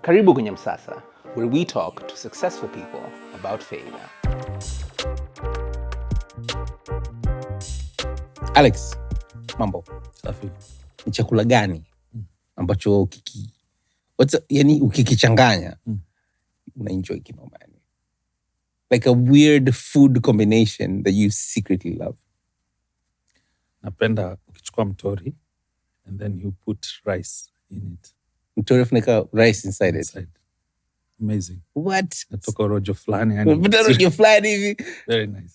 Karibu kwenye Msasa, where we talk to successful people about failure. Alex, mambo. Safi. Ni chakula gani ambacho yani ukikichanganya unaenjoy kinoma? Like a weird food combination that you secretly love. Napenda ukichukua mtori and then you put rice in it. Mtori funika rice inside it. Amazing. What? Natoka rojo flani. Rojo flani hivi. Very nice.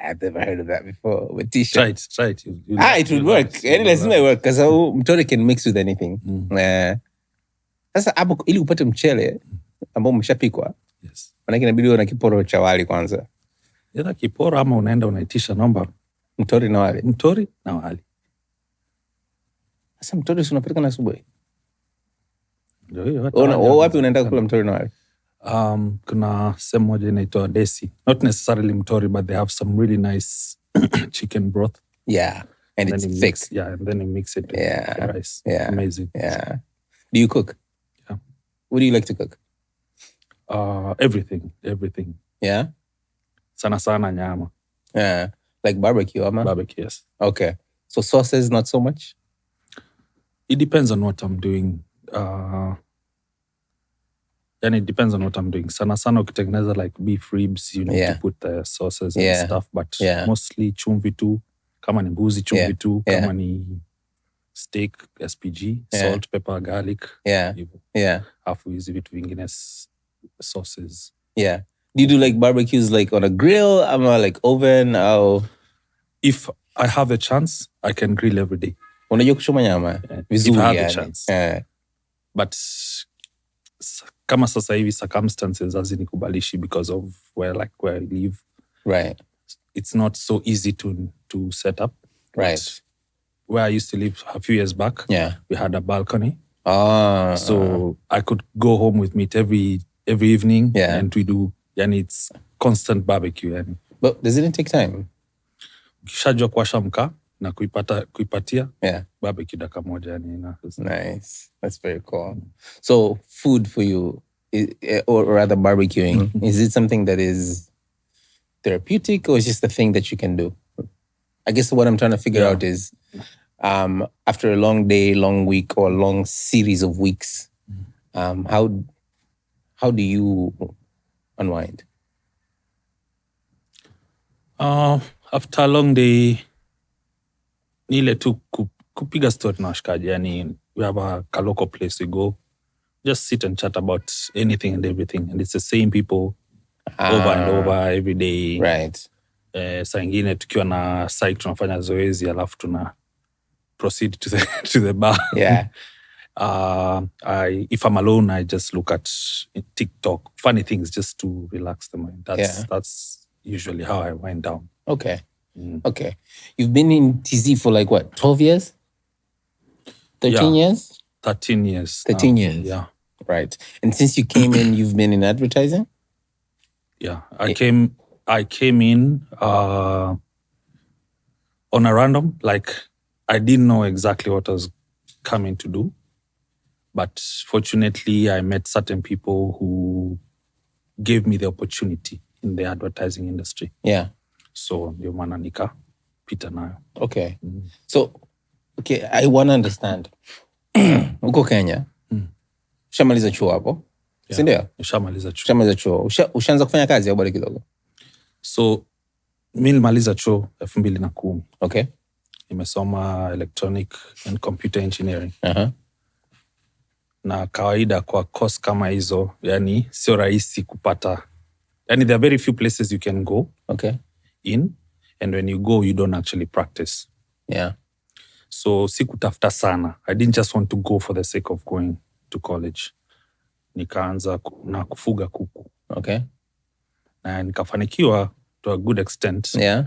I've never heard of that before. With Try it. It would work. Yani lazima work because mtori can mix with anything. Sasa hapo ili upate mchele ambao umeshapikwa. Yes. Manake inabidi uwe na kiporo cha wali kwanza. Ila kiporo ama unaenda unaitisha nomba mtori na wali. Mtori na wali. Sasa mtori si unapika na asubuhi? Ndio hiyo. Wapi unaenda kula mtori na wali? Kuna sehemu moja inaitwa Desi. Not necessarily mtori, but they have some really nice chicken broth. Yeah. And it's thick. And then you mix it with rice. Yeah. Amazing. Yeah. Do you cook? Yeah. What do you like to cook? Everything. Yeah? Sana nyama. Yeah. Like barbecue, ama? Barbecue, yes. Okay. So sauces, not so much? It depends on what I'm doing. And it depends on what I'm doing. Sana ukitengeneza like beef ribs, you need to put the sauces and stuff. But mostly chumvi tu. Kama ni mbuzi, chumvi tu. Kama ni steak, SPG, salt, pepper, garlic. Yeah. Afu hizi vitu vingine sauces. Yeah. Do you do like barbecues like on a grill, or like oven, or? If I have a chance, I can grill every day. Unajua kuchoma nyama? If I have a chance. But kama sasa hivi circumstances hazinikubalishi because of where I live. Right. It's not so easy to set up. Right. But where I used to live a few years back, we had a balcony. So I could go home with meat every evening, and we do, and it's constant barbecue. But doesn't it take time? Ukishajua kuwasha mkaa na kuipatia barbecue dakika moja. Nice. That's very cool. So food for you, or rather barbecuing, is it something that is therapeutic, or is just a thing that you can do? I guess what I'm trying to figure out is, after a long day, long week, or a long series of weeks, how do you unwind? After a long day, nile tu kupiga story na washikaji. Yani, we have a local place we go. Just sit and chat about anything and everything. And it's the same people over and over every day. Right. Saa ingine tukiwa na psych tunafanya zoezi alafu tuna proceed to the bar. Yeah. If I'm alone, I just look at TikTok, funny things just to relax the mind. That's usually how I wind down. Okay. Okay. You've been in TZ for like what, 12 years? 13 years? 13 years. 13 years. Yeah. Right. And since you came in, you've been in advertising? Yeah. I came in on a random, like I didn't know exactly what I was coming to do. But fortunately, I met certain people who gave me the opportunity in the advertising industry. Yeah. So, ndio maana nikapita nayo. Okay. So, okay, I want to understand. Uko Kenya. Ushamaliza chuo hapo? Si ndio? Ushamaliza chuo. Ushaanza kufanya kazi au bado kidogo? So, mimi nilimaliza chuo 2010. Okay. Nimesoma electronic and computer engineering. Na kawaida kwa course kama hizo, yani sio rahisi kupata. Yani there are very few places you can go in, and when you go, you don't actually practice. Yeah. So sikutafuta sana. I didn't just want to go for the sake of going to college. Nikaanza na kufuga kuku. Okay. Na nikafanikiwa to a good extent. Yeah.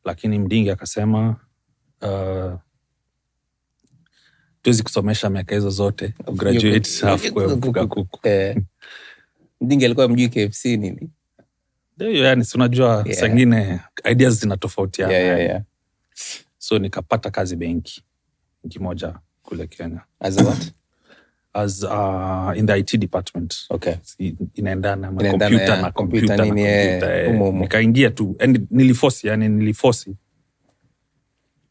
Lakini mdingi akasema, tuwezi kusomesha miaka hizo zote, graduate half kufuga kuku. Mdingi alikuwa mjui KFC nini? Ndio, yani si unajua saa ingine ideas zinatofautiana. Yeah. So nikapata kazi benki moja kule Kenya. As a what? as in the IT department. Okay. Inaendana na Inaendana, computer yeah. na Computer computer na nini, computer. umo. Nikaingia tu and niliforce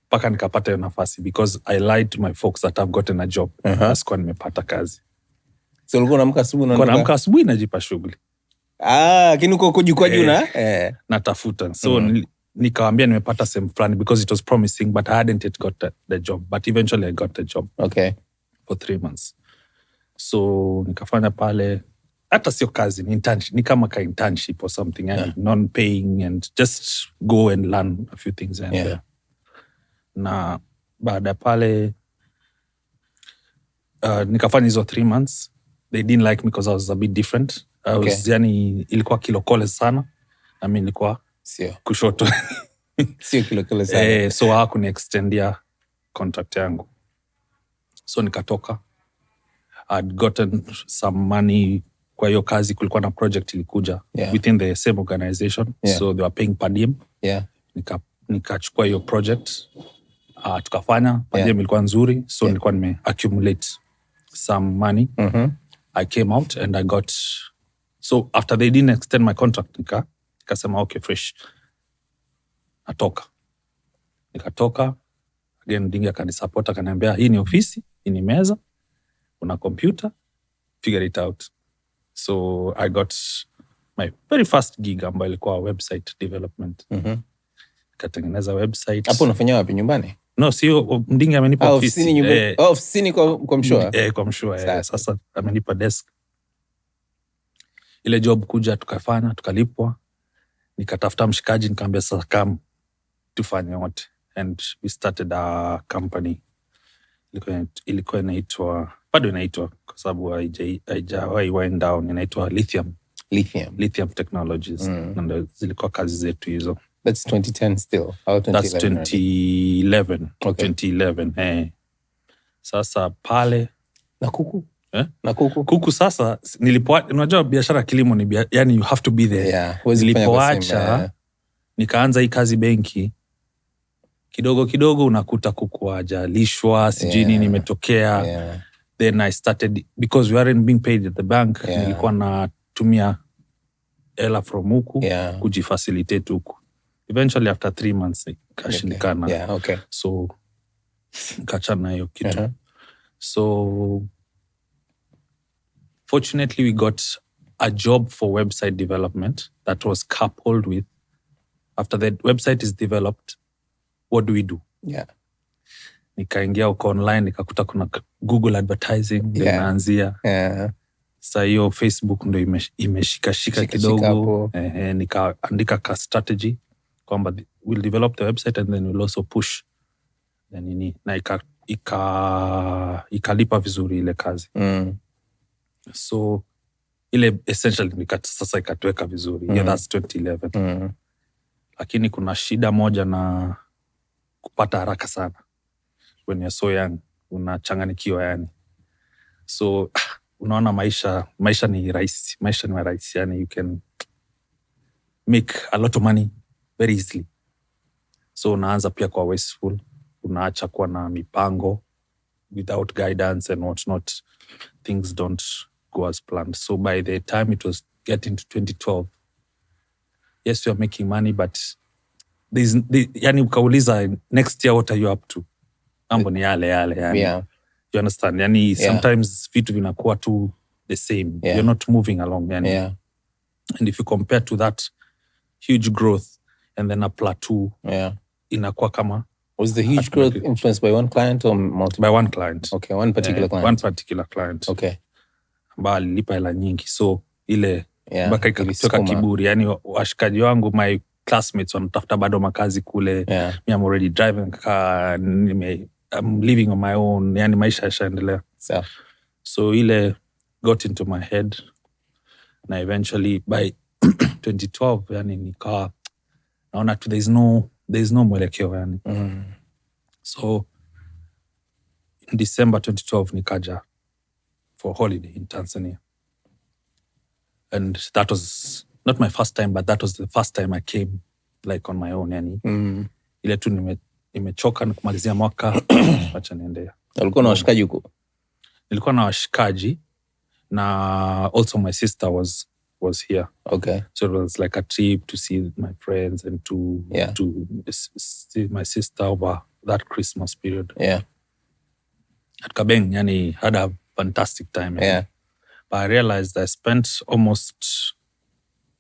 mpaka nikapata hiyo nafasi because I lied to my folks that I've gotten a job. Sikuwa nimepata kazi. So ulikuwa unaamka asubuhi na naamka asubuhi najipa shughuli. Lakini uko kujikwaju na natafuta. So nikawaambia nimepata sehemu fulani because it was promising but I hadn't yet got the job. But eventually I got the job. Okay. For 3 months. So nikafanya pale hata sio kazi ni kama ka internship or something non-paying and just go and learn a few things and there. Na baada pale nikafanya hizo 3 months. They didn't like me because I was a bit different. I was ilikuwa kilokole sana. I mean ilikuwa kushoto. Sio kilokole sana. So hakuni extendia contract yangu. So nikatoka. I'd gotten some money kwa hiyo kazi. Kulikuwa na project ilikuja within the same organization. So they were paying per diem. Nikachukua hiyo project. Tukafanya. Per diem ilikuwa nzuri. So nilikuwa accumulate some money. I came out and I got... So after they didn't extend my contract, nikasema okay, fresh. Nikatoka. Again, Dingi akanisupport, akaniambia hii ni ofisi, hii ni meza, una computer, figure it out. So I got my very first gig ambayo ilikuwa website development. Nikatengeneza website. Hapo unafanya wapi, nyumbani? No, sio, Dingi amenipa ofisi. Ofisini kwa Mshua? Kwa Mshua. Sasa amenipa desk. Ile job kuja tukafanya, tukalipwa. Nikatafuta mshikaji, nikamwambia sasa come tufanye wote. And we started a company. Ilikuwa inaitwa, bado inaitwa kwa sababu haijawahi went down, inaitwa Lithium Technologies. Na zilikuwa kazi zetu hizo. That's 2010 still. That's 2011. Okay. 2011. Sasa pale na kuku. Na kuku sasa unajua biashara kilimo ni yani you have to be there. Nilipoacha nikaanza hii kazi benki. Kidogo unakuta kuku hajalishwa, sijui nini imetokea. Then I started, because we weren't being paid at the bank, nilikuwa natumia hela from huku kujifacilitate huku. Eventually after 3 months nikashindikana. Okay. So nikachana hiyo kitu. So fortunately we got a job for website development that was coupled with, after the website is developed, what do we do? Nikaingia uko online, nikakuta kuna Google advertising, naanzia. Sasa hiyo Facebook ndo imeshika kidogo. Nikaandika ka strategy kwamba we'll develop the website and then we'll also push. Na ikalipa vizuri ile kazi. So ile essentially sasa ikatuweka vizuri. That's 2011. Lakini kuna shida moja na kupata haraka sana. When you're so young, unachanganikiwa yani. So unaona maisha ni rahisi. Maisha ni rahisi yani, you can make a lot of money very easily. So unaanza pia kwa wasteful, unaacha kuwa na mipango without guidance and what's not. Things don't go as planned. So by the time it was getting to 2012, yes, you're making money, but yani ukauliza next year what are you up to? Mambo ni yale yani. You understand? Yani sometimes vitu vinakuwa tu the same. You're not moving along yani. And if you compare to that huge growth and then a plateau, inakuwa kama... Was the huge growth influenced by one client or multiple? By one client. Okay, one particular client. One particular client. Okay. Ambayo alilipa hela nyingi. So ile mpaka ikatoka kiburi. Yani washikaji wangu, my classmates wanatafuta bado makazi kule. Me, I'm already driving car. I'm living on my own. Yani maisha yashaendelea. So ile got into my head. Na eventually by 2012, yani nikawa naona tu there's no mwelekeo yani. So in December 2012 nikaja for holiday in Tanzania. And that was not my first time, but that was the first time I came like on my own yani. Ile tu nimechoka na kumalizia mwaka acha niendea. Ulikuwa na washikaji huko? nilikuwa na washikaji na also my sister was here. Okay. So it was like a trip to see my friends and to see my sister over that Christmas period. Yeah. At Kabeng, yani had a fantastic time. Yeah. But I realized I spent almost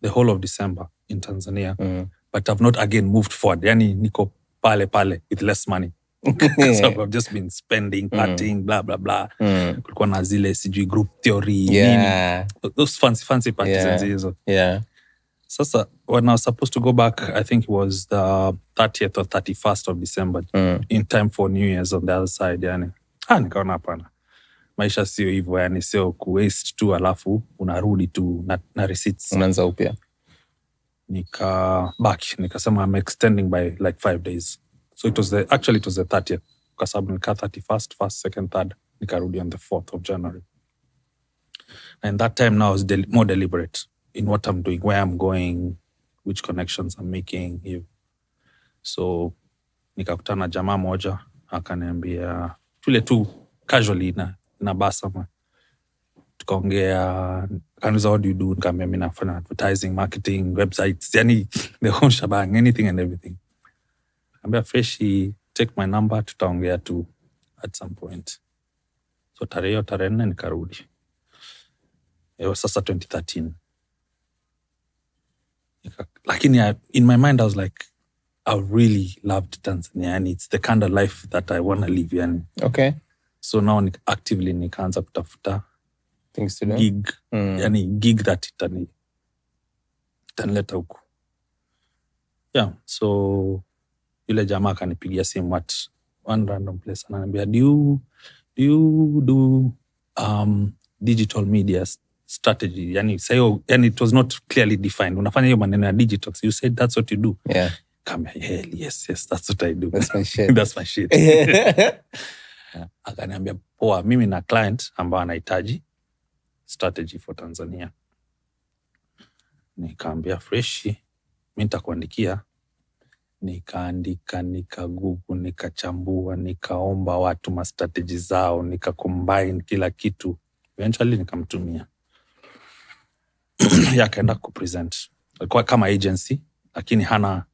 the whole of December in Tanzania, but I've not again moved forward. Yani niko pale with less money. So I've just been spending, partying, blah, blah, blah. Kulikuwa na zile sijui group theory, nini. Those fancy parties and hizo. Yeah. Sasa, when I was supposed to go back, I think it was the 30th or 31st of December, in time for New Year's on the other side, yani. Nikaona hapana. Maisha sio hivyo, yani sio kuwaste tu alafu unarudi tu na receipts. Unaanza upya. Nikasema I'm extending by like 5 days. So it was the 30th. Kwa sababu nika 31st, 1st, 2nd, 3rd. Nikarudi on the 4th of January. And that time now I was more deliberate in what I'm doing, where I'm going, which connections I'm making. So nikakutana jamaa moja, akaniambia tule tu casually na basa. Tukaongea, akaniuliza what do you do? Nikamwambia mimi nafanya advertising, marketing, websites, yani the whole shebang, anything and everything. Nikamwambia freshi, take my number, tutaongea tu at some point. So tarehe 4 nikarudi. It was sasa 2013. Lakini in my mind I was like, I really loved Tanzania and it's the kind of life that I want to live yani. Okay. So now actively nikaanza kutafuta things to do. Gig. Yani gig that itanileta huku. Yeah, so yule jamaa akanipigia simu at one random place ananiambia, do you do digital media strategy? Yani sayo, yani it was not clearly defined. Unafanya hiyo maneno ya digital. So you said that's what you do. Yeah. Come here, yes, that's what I do. That's my shit. That's my shit. Akaniambia, poa, mimi na client ambao anahitaji strategy for Tanzania. Nikaambia freshi, mimi nitakuandikia. Nikaandika, nikagugu, nikachambua, nikaomba watu ma strategy zao, nikacombine kila kitu. Eventually nikamtumia. Yakaenda kupresent. Alikuwa kama agency, lakini hana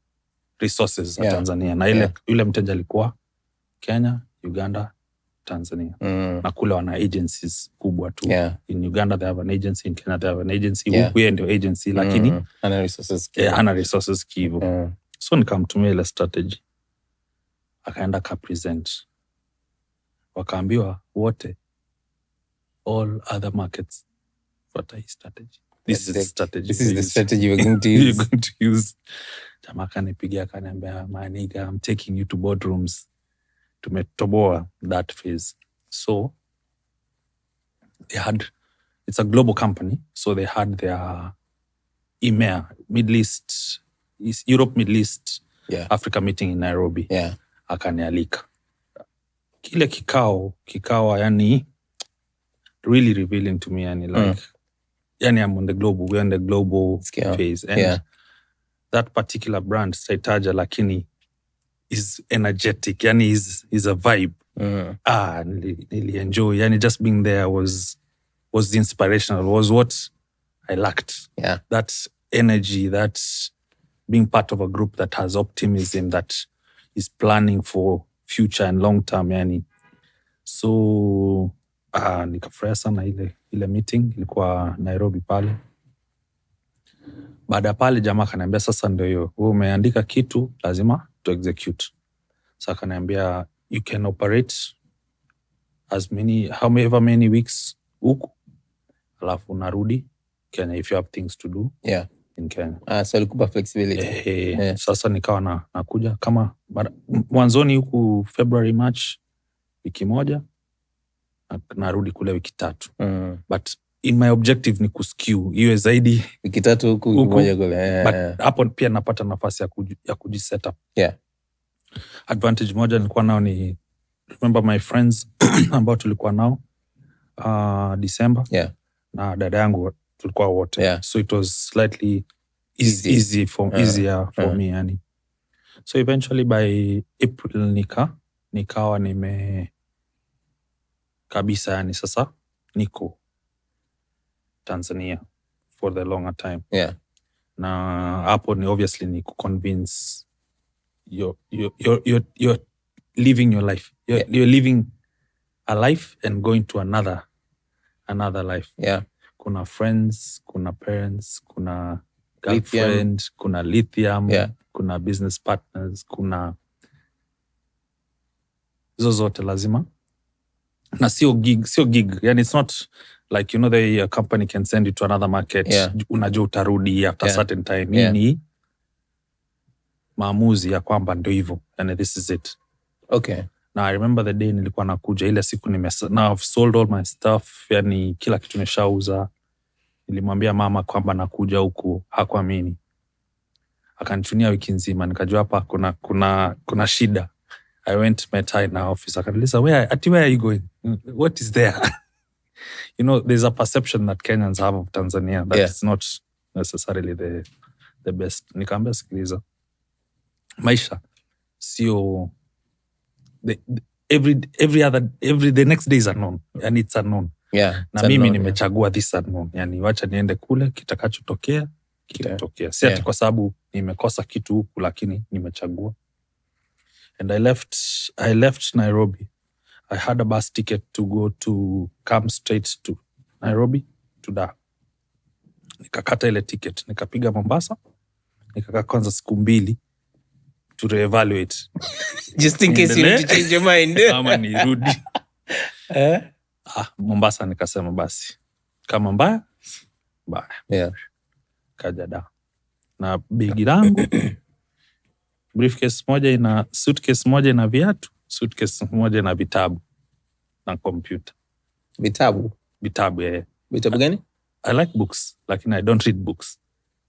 resources za Tanzania. Na yule mteja alikuwa Kenya, Uganda, Tanzania. Na kule wana agencies kubwa tu. In Uganda they have an agency, in Kenya they have an agency. Huku yeye ndio agency, lakini hana resources kivu. So nikamtumia ile strategy. Akaenda present. Wakaambiwa wote, all other markets, what is strategy? This is the strategy. This is the strategy we're going to use. You're going to use. Jamaa kanipigia akaniambia, my nigga, I'm taking you to boardrooms. Tumetoboa that phase. So it's a global company. So they had their EMEA, Middle East, Europe, Middle East, Africa meeting in Nairobi. Akanialika. Kile kikao yani really revealing to me, yani like yani I'm on the global, we're on the global phase. And that particular brand, Saitaja, lakini is energetic, yani is a vibe. Really enjoy. Yani just being there was inspirational, was what I lacked. That energy, that being part of a group that has optimism, that is planning for future and long term, yani. So nikafurahia sana ile meeting, ilikuwa Nairobi pale. Baada pale jamaa akaniambia, sasa ndio hiyo, wewe umeandika kitu, lazima to execute. Sasa akaniambia, you can operate however many weeks huku, alafu narudi Kenya if you have things to do in Kenya. So alikupa flexibility. Sasa nikawa nakuja kama mwanzoni huku February, March, wiki moja, narudi kule wiki 3. But in my objective ni kuskew iwe zaidi wiki 3 huku, wiki moja kule. But hapo pia napata nafasi ya kujiset up. Advantage moja nilikuwa nao ni, remember my friends ambao tulikuwa nao December, na dada yangu tulikuwa wote. So it was slightly easier for me yani. So eventually by April nikawa kabisa, yani sasa niko Tanzania for the longer time. Yeah. Na hapo ni obviously ni convince you're living your life. You're living a life and going to another life. Yeah. Kuna friends, kuna parents, kuna girlfriend, kuna lithium, kuna business partners, kuna zozote lazima. Na sio gig. Yani it's not like, the company can send you to another market. Yeah. Unajua utarudi after a certain time. Ni maamuzi ya kwamba ndio hivyo. And this is it. Okay. Now I remember the day nilikuwa nakuja ile siku now I've sold all my stuff. Yani kila kitu nishauza. Nilimwambia mama kwamba nakuja huku, hakuamini. Akanichunia wiki nzima, nikajua hapa kuna shida. I went met her in our office. Akaniuliza, where are you going? What is there? There's a perception that Kenyans have of Tanzania that it's not necessarily the best. Nikaambia, sikiliza, maisha sio the next day is unknown, and it's unknown. Yeah, na mimi nimechagua this unknown. Yani wacha niende kule, kitakachotokea kitatokea. Si ati kwa sababu nimekosa kitu huku, lakini nimechagua. And I left Nairobi. I had a bus ticket to come straight to Nairobi to Dar. Nikakata ile ticket, nikapiga Mombasa, nikakaa kwanza siku 2 to reevaluate. Just in case you need to change your mind. Kama nirudi. Mombasa nikasema basi. Kama mbaya. Yeah. Kaja Dar. Na begi langu, briefcase moja ina suitcase moja ina viatu, suitcase moja ina vitabu na computer. Vitabu, Vitabu gani? I like books, lakini I don't read books.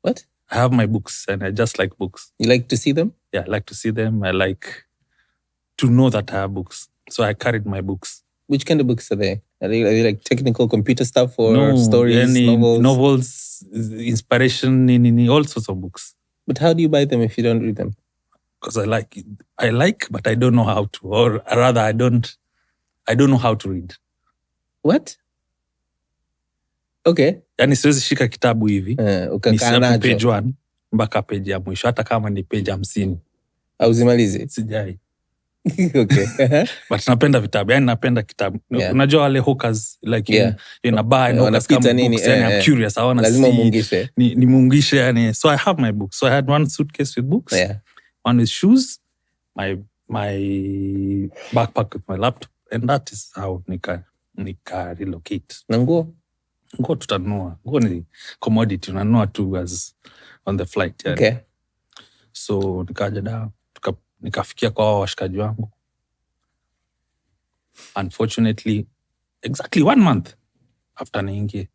What? I have my books and I just like books. You like to see them? Yeah, I like to see them. I like to know that I have books. So I carried my books. Which kind of books are they? Are they like technical computer stuff or No, stories, novels, inspiration, all sorts of books. But how do you buy them if you don't read them? Because I like, but I don't know how to, or rather I don't know how to read. What? Okay. Yani siwezi shika kitabu hivi. Ukakaa nacho. Page 1 mpaka page ya mwisho, hata kama ni page 50. Uzimalize? Sijai. Okay. But napenda vitabu. Yani napenda kitabu. Unajua wale hawkers like in a bar and hawkers come books and I'm curious. I want to see. Mungishe. Ni mungishe yani. So I have my books. So I had one suitcase with books. Yeah. One with shoes. My backpack with my laptop. And that is how nika relocate. Na nguo? Nguo tutanunua. Nguo ni commodity. Unanunua tu as on the flight. Yani. Okay. So nikaja Dar. Nikafikia kwa washikaji wangu. Unfortunately, exactly 1 month after niingie,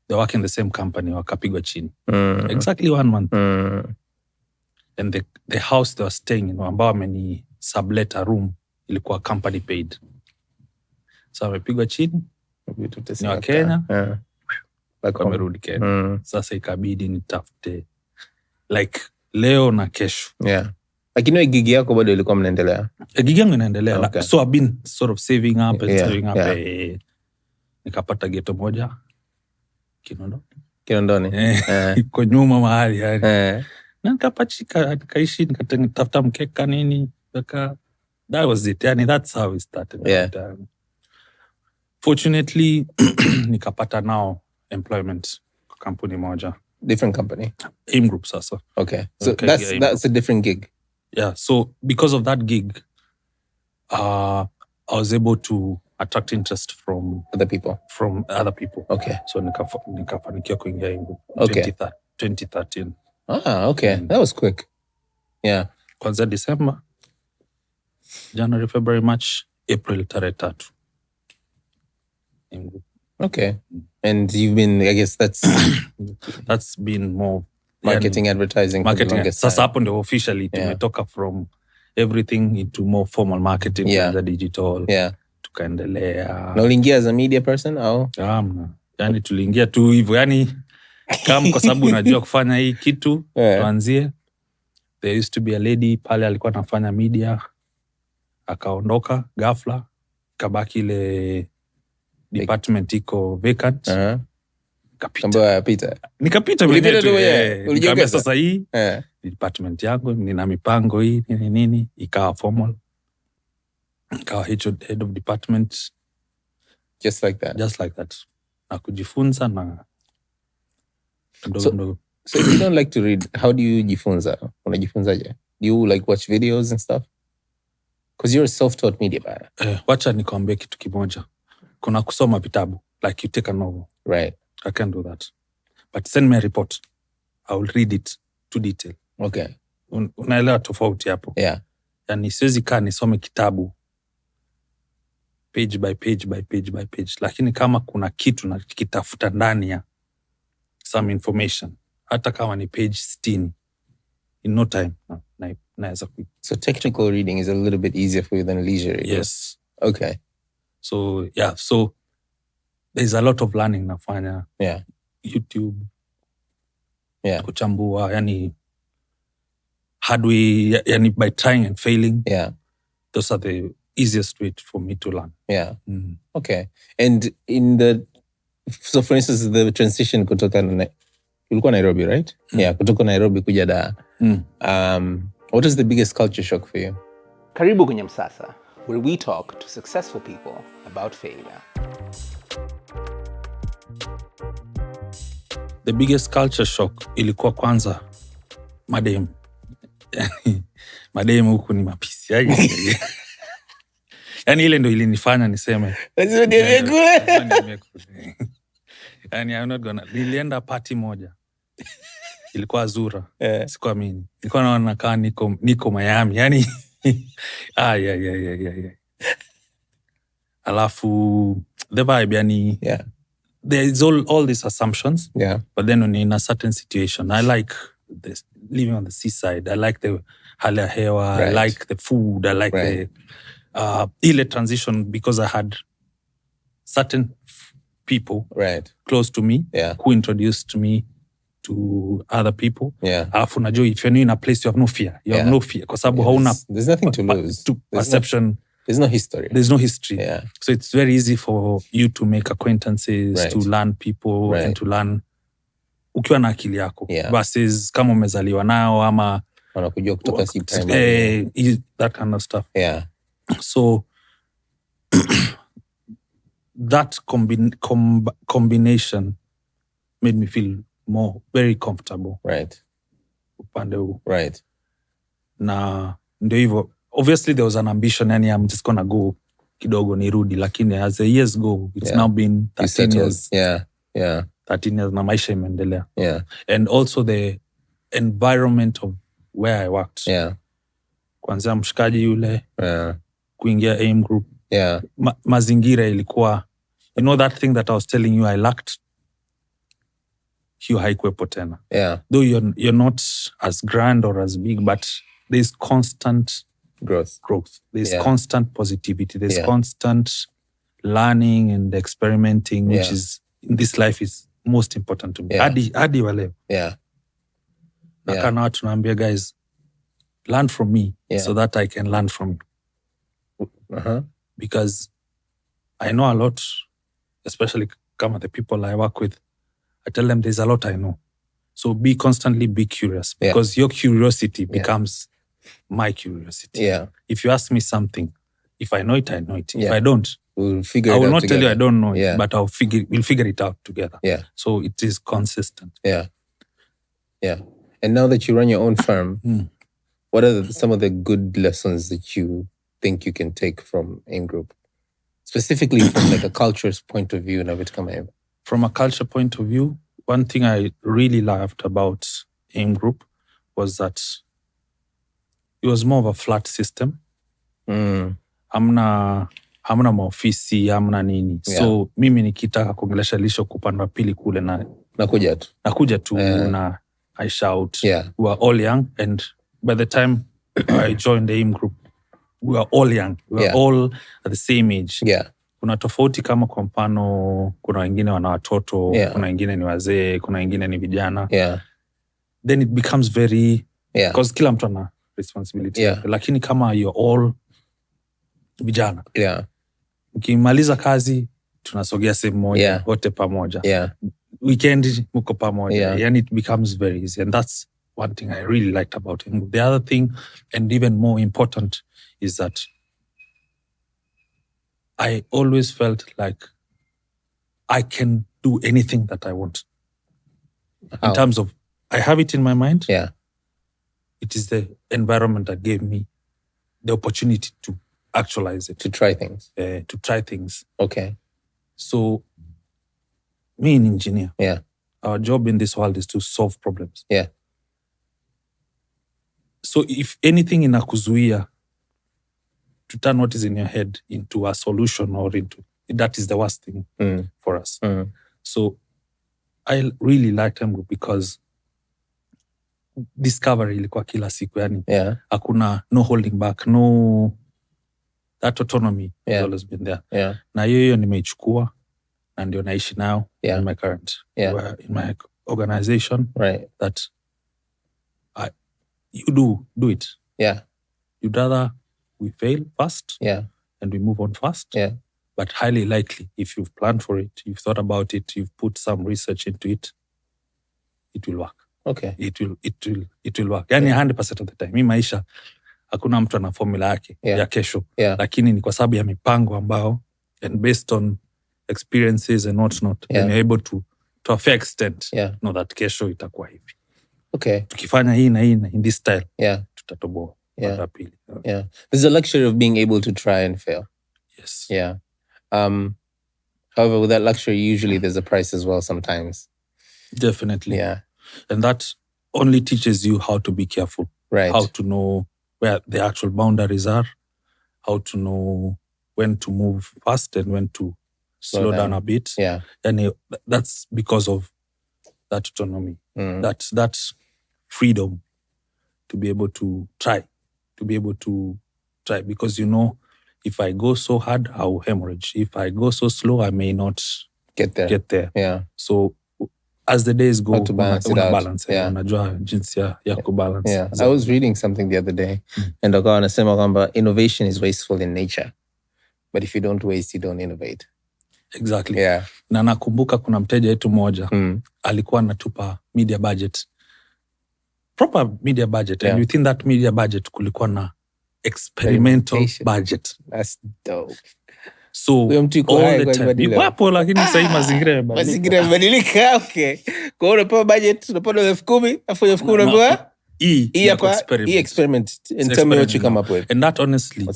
they work in the same company, wakapigwa chini. Exactly 1 month. And the house they were staying in, ambao wameni sublet a room, ilikuwa company paid. So wamepigwa chini, ni wa Kenya, wamerudi Kenya. Sasa ikabidi nitafute like leo na kesho. Yeah. Lakini gigi yako bado ilikuwa mnaendelea? Gigi yangu inaendelea. Okay. So I've been sort of saving up and saving up. Nikapata geto moja Kinondoni. Iko nyuma mahali yani. Na nikapachika, nikaishi, nikatafuta mkeka nini. That was it. Yani that's how it started. Yeah. Fortunately, nikapata now employment kwa kampuni moja. Different company? AIM Group sasa. Okay. So that's a different gig. Yeah, so because of that gig, I was able to attract interest from other people. Okay. So nikafanikiwa kuingia AIM Group 2013. Okay. That was quick. Yeah. Kwanza December, January, February, March, April 3. AIM Group. Okay. And you've been, I guess that's been more marketing, advertising. Sasa hapo ndio officially tumetoka from everything into more formal marketing, the digital. Tukaendelea. Na uliingia as a media person au? Yani tuliingia tu hivyo. Yani kama kwa sababu unajua kufanya hii kitu, tuanzie. There used to be a lady pale alikuwa anafanya media. Akaondoka ghafla. Kabaki ile department iko vacant. Kapita. Nikapita mwenyewe tu. Nikamwambia sasa hii department yangu nina mipango hii nini ikawa formal. Ikawa head of department. Just like that. Na kujifunza na So if you don't like to read, how do you jifunza? Unajifunzaje? Do you like watch videos and stuff? Because you're a self-taught media buyer. Wacha nikwambie kitu kimoja. Kuna kusoma vitabu, like you take a novel. Right. I can do that. But send me a report. I will read it to detail. Okay. Unaelewa tofauti hapo. Yeah. Yani siwezi kaa nisome kitabu page by page. Lakini kama kuna kitu na kitafuta ndani ya some information, hata kama ni page 60, in no time, naweza ku. So technical reading is a little bit easier for you than leisure reading. Yes. Okay. So, yeah. So, there's a lot of learning nafanya. Yeah. YouTube. Yeah. Kuchambua, yani by trying and failing. Yeah. Those are the easiest way for me to learn. Yeah. Okay. And so for instance, the transition kutoka ulikuwa Nairobi, right? Yeah, kutoka Nairobi kuja Dar. What is the biggest culture shock for you? Karibu kwenye Msasa, where we talk to successful people about failure. The biggest culture shock ilikuwa kwanza madem. Madem huku ni mapisi. Yani ile ndo ilinifanya niseme. Yani I'm not gonna. Nilienda party moja. Ilikuwa Azura. Sikuamini. Nilikuwa naona kaa niko Miami. Yani yeah. Alafu the vibe yani there is all these assumptions. Yeah. But then in a certain situation, I like this, living on the seaside. I like the hali ya hewa. Right. I like the food. I like the ile transition because I had certain people close to me who introduced me to other people. Yeah. Alafu najua if you're in a place you have no fear. You have no fear kwa sababu hauna there's nothing to lose. Perception. There's no history. There's no history. Yeah. So it's very easy for you to make acquaintances, to learn people and to learn ukiwa na akili yako. Versus kama umezaliwa nao ama wanakujua kutoka si primary. That kind of stuff. Yeah. So that combination made me feel very comfortable. Right. Upande huu. Right. Na ndio hivyo. Obviously there was an ambition and I'm just gonna go kidogo nirudi, lakini as the years go it's now been 13 years. Yeah. 13 years na maisha imeendelea. Yeah. And also the environment of where I worked. Yeah. Kwanza mshikaji yule. Yeah. Kuingia AIM group. Yeah. Mazingira ilikuwa, you know that thing that I was telling you I lacked? Hiyo haikuwepo tena. Yeah. Though you're not as grand or as big, but there's constant growth. There's constant positivity. There's constant learning and experimenting, which is in this life is most important to me. Hadi wa leo. Yeah. Nakana watu naambia guys, learn from me so that I can learn from you. Because I know a lot, especially kama the people I work with. I tell them there's a lot I know. So constantly be curious because your curiosity becomes my curiosity. Yeah. If you ask me something, if I know it, I know it. If I don't, I will not together. tell you I don't know it, but we'll figure it out together. Yeah. So it is consistent. Yeah. Yeah. And now that you run your own firm, what are some of the good lessons that you think you can take from AIM Group? Specifically from like a culture's point of view. From a culture point of view, one thing I really loved about AIM Group was that it was more of a flat system. Hamna maofisi, hamna nini. So mimi nikitaka kuongelesha lisho kupanda pili kule nakuja tu na I shout. We were all young, and by the time I joined the AIM Group, we were all young. We were all at the same age. Kuna tofauti kama kwa mfano kuna wengine wana watoto, kuna wengine ni wazee, kuna wengine ni vijana. Then it becomes very because kila mtu ana responsibility. Lakini kama you're all vijana. Ukimaliza kazi tunasogea sehemu moja wote pamoja. Weekend mko pamoja. And it becomes very easy. And that's one thing I really liked about him. The other thing, and even more important, is that I always felt like I can do anything that I want. In terms of, I have it in my mind. It is the environment that gave me the opportunity to actualize it. To try things. To try things. Okay. So, me, an engineer. Our job in this world is to solve problems. So, if anything inakuzuia to turn what is in your head into a solution or into, that is the worst thing for us. So, I really liked him because discovery ilikuwa kila siku, yani hakuna, no holding back, that autonomy has always been there. Na hiyo nimeichukua na ndio naishi now in my current in my organization, that you do it. You'd rather we fail fast and we move on fast. But highly likely, if you've planned for it, you've thought about it, you've put some research into it, it will work. Okay. It will work. Yani 100% of the time. Mi maisha, hakuna mtu ana formula yake ya kesho. Lakini ni kwa sababu ya mipango ambao, and based on experiences and what's not, then you're able to a fair extent, know that kesho itakuwa hivi. Okay. Tukifanya hii na hii in this style, tutatoboa. There's a luxury of being able to try and fail. Yes. However, with that luxury, usually there's a price as well sometimes. Definitely. And that only teaches you how to be careful. How to know where the actual boundaries are, how to know when to move fast and when to slow down a bit. And that's because of that autonomy, that freedom to be able to try, because if I go so hard, I will hemorrhage. If I go so slow, I may not get there. So as the days go, to balance it out. Unajua jinsi ya kubalance. I was reading something the other day, and wakawa wanasema kwamba innovation is wasteful in nature, but if you don't waste, you don't innovate. Exactly. Na nakumbuka kuna mteja wetu mmoja alikuwa anatupa media budget, proper media budget, and within that media budget kulikuwa na experimental budget. That's dope. So all the time wapo, lakini sasa mazingira yamebadilika. Okay. Kwa hiyo unapewa budget, unapewa 10,000, afu 10,000 unapewa hii hapa experiment, and tell me what you come up with. And that honestly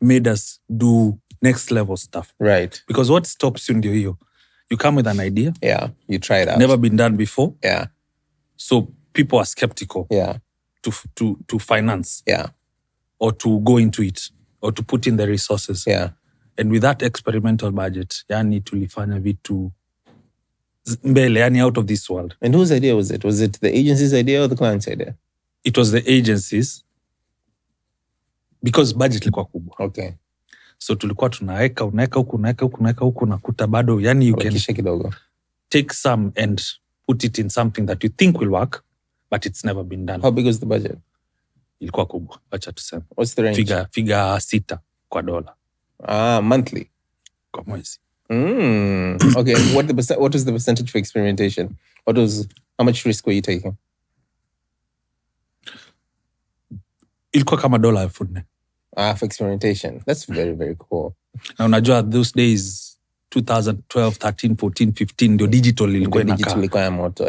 made us do next level stuff. Because what stops you ndio hiyo. You come with an idea. You try it out. Never been done before. So people are skeptical. To finance. Or to go into it, or to put in the resources. And with that experimental budget, yani tulifanya vitu mbele, yani out of this world. And whose idea was it? Was it the agency's idea or the client's idea? It was the agency's, because budget ilikuwa kubwa. Okay. So tulikuwa unaweka huku nakuta bado, yani you can take some and put it in something that you think will work, but it's never been done. How big was the budget? Ilikuwa kubwa, acha tuseme. What's the range? Figure $6 kwa dola. Monthly? Kwa mwezi. Okay, what was the percentage for experimentation? How much risk were you taking? Ilikuwa kama $4,000. For experimentation. That's very, very cool. Na unajua those days 2012, 13, 14, 15 ndio digital ilikuwa inakaa. Digital ilikuwa ya moto.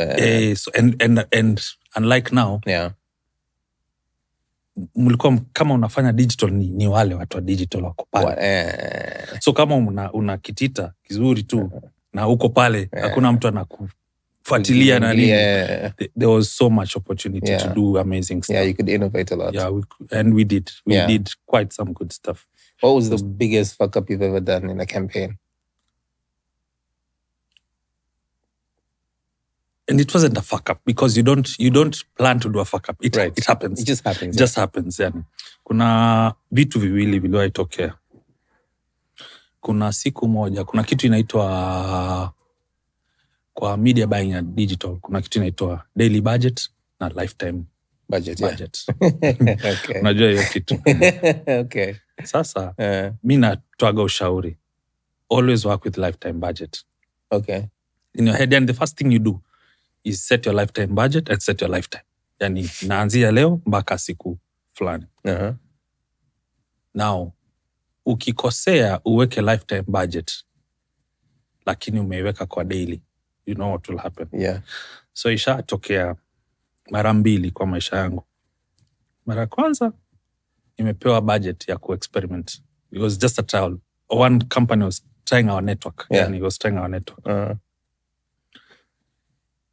So and unlike now, mlikuwa kama unafanya digital ni wale watu wa digital wako pale. So kama una kitita kizuri tu na uko pale, hakuna mtu anakufuatilia na nini. There was so much opportunity to do amazing stuff. You could innovate a lot. And we did. We did quite some good stuff. What was the biggest fuck up you've ever done in a campaign? And it wasn't a fuck up, because you don't plan to do a fuck up. It happens. It just happens. It just happens. Yani. Kuna vitu viwili viliwaitokea. Kuna siku moja, kuna kitu inaitwa kwa media buying ya digital, kuna kitu inaitwa daily budget na lifetime budget. Okay. Unajua hiyo kitu. Okay. Sasa mimi natoaga ushauri. always work with lifetime budget. Okay. In your head, and the first thing you do is set your lifetime budget and set your lifetime. Yani, naanzia leo mpaka siku fulani. Now, ukikosea uweke lifetime budget, lakini umeiweka kwa daily, you know what will happen. Yeah. So ishatokea mara mbili kwa maisha yangu. Mara kwanza, nimepewa budget ya ku-experiment. It was just a trial. One company was trying our network. Yeah. Yani, it was trying our network.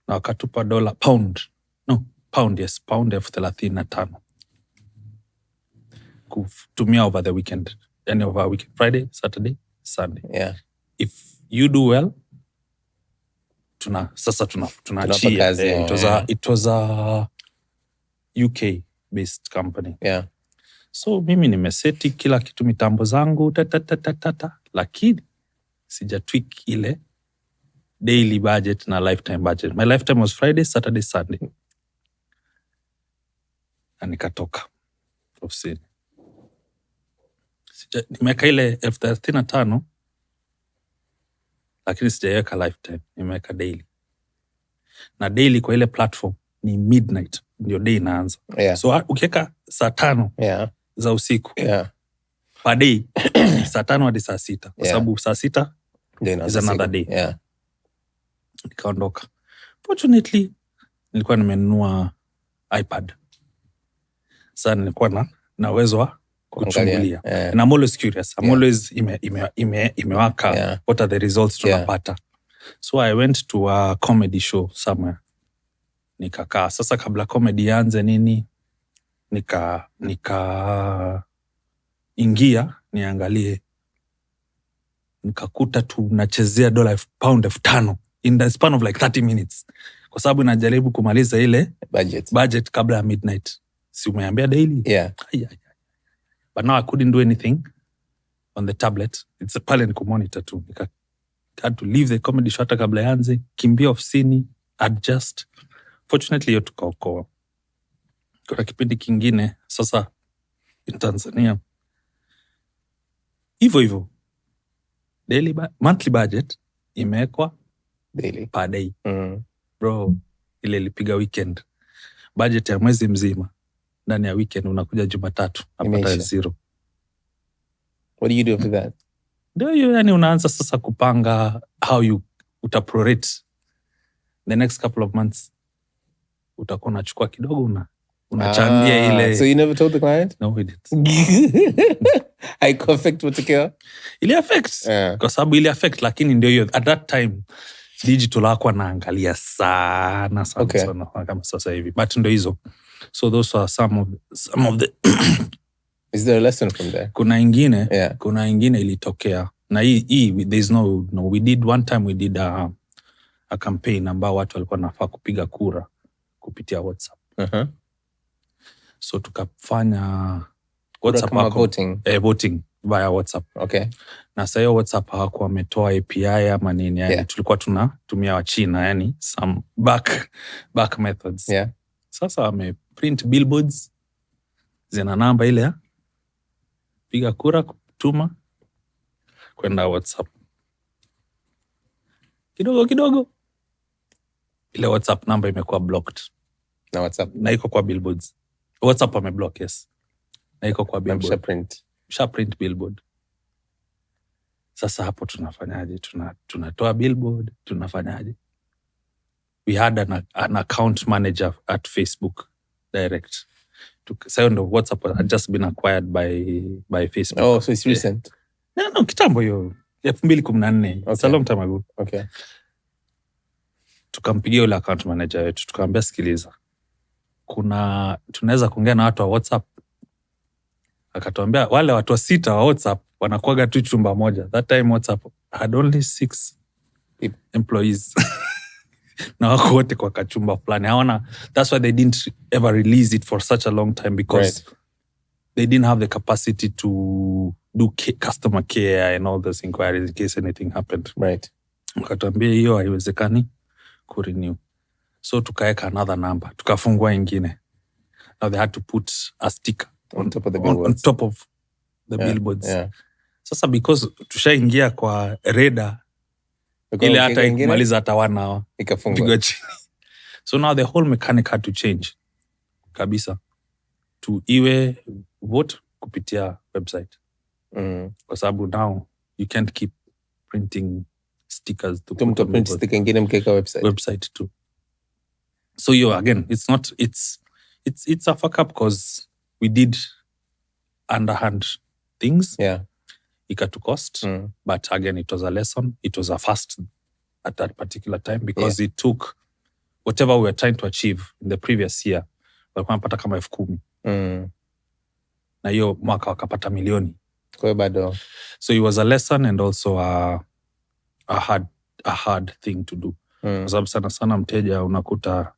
Na wakatupa pound 35 kutumia over the weekend. Yani over weekend, Friday, Saturday, Sunday. Yeah. If you do well, tunachia. It was a UK based company. Yeah. So mimi nimeseti kila kitu, mitambo zangu lakini sija tweak ile daily budget na lifetime budget. My lifetime was Friday, Saturday, Sunday. Na nikatoka ofisini. Nimeweka ile 35, lakini sijaweka lifetime, nimeweka daily. Na daily kwa ile platform ni midnight, ndio day inaanza. Yeah. So ukiweka saa 5 yeah. za usiku yeah. per day, saa 5 hadi saa 6, kwa sababu saa 6 is another day. Yeah. Nikaondoka. Fortunately, nilikuwa nimenunua iPad. Sasa nilikuwa na uwezo wa kuchungulia. Yeah. And I'm always curious. I'm always imewaka. Yeah. What are the results tunapata? So I went to a comedy show somewhere. Nikakaa. Sasa kabla comedy ianze nini, nika ingia niangalie. Nikakuta tunachezea pound 5,000 in the span of like 30 minutes. Kwa sababu najaribu kumaliza ile budget kabla ya midnight. Si umeambia daily? Yeah. But now I couldn't do anything on the tablet. It's a pale niku monitor tu. I had to leave the comedy show hata kabla yanze, kimbia ofisini, adjust. Fortunately hiyo tukaokoa. Kuna kipindi kingine sasa in Tanzania. Hivyo. Daily monthly budget imewekwa daily per day. Bro, ile ilipiga weekend. Budget ya mwezi mzima ndani ya weekend unakuja Jumatatu napata 0. What do you do after that? Ndio yani unaanza sasa kupanga how you utaprorate the next couple of months. Utakuwa unachukua kidogo unachangia ile. So you never told the client? No, we did. I affect matokeo? Ili affect. Kwa sababu ili affect, lakini ndio hiyo at that time digital hakuwa naangalia sana kama sasa hivi. But ndio hizo. So those are some of the Is there a lesson from there? Kuna ingine ilitokea. Na hii there's no we did one time we did a campaign ambao watu walikuwa nafaa kupiga kura kupitia WhatsApp. So tukafanya WhatsApp voting via WhatsApp. Okay. Na sasa hiyo WhatsApp hawakuwa wametoa API ama nini, yani tulikuwa tunatumia wa China, yani some back methods. Yeah. Sasa wameprint billboards zina namba ile ya piga kura kutuma kwenda WhatsApp. Kidogo ile WhatsApp namba imekuwa blocked. Na WhatsApp na iko kwa billboards. WhatsApp wameblock, yes. Na iko kwa billboard. Print billboard. Sasa hapo tunafanyaje? Tunatoa billboard, tunafanyaje? We had an account manager at Facebook direct. So WhatsApp had just been acquired by Facebook. Oh, so it's recent. No, kitambo hiyo 2014. Okay. It's a long time ago. Okay. Tukampigia yule account manager wetu, tukamwambia sikiliza, tunaweza kuongea na watu wa WhatsApp. Akatuambia wale watu 6 wa WhatsApp wanakuaga tu chumba moja. That time WhatsApp had only 6 employees. Na wako wote kwa kachumba fulani. That's why they didn't ever release it for such a long time, because they didn't have the capacity to do customer care and all those inquiries in case anything happened. Right. Akatuambia hiyo haiwezekani kurenew. So tukaweka another number, tukafungua ingine. Now they had to put a sticker on top of the billboards. Yeah. Sasa because tushaingia kwa radar ile hata ikimaliza hata 1 hour ikafungwa chini. So now the whole mechanic had to change kabisa to iwe vote kupitia website. Kwa sababu now you can't keep printing stickers to mtu print sticker ingine mkeka website too. So you again, it's a fuck up because we did underhand things. Yeah. Ikatu cost. But again, it was a lesson. It was a first at that particular time because it took whatever we were trying to achieve in the previous year. Walikuwa wanapata kama 10,000. Na hiyo mwaka wakapata milioni. Kwa bado. So it was a lesson and also a hard thing to do. Kwa sababu sana mteja unakuta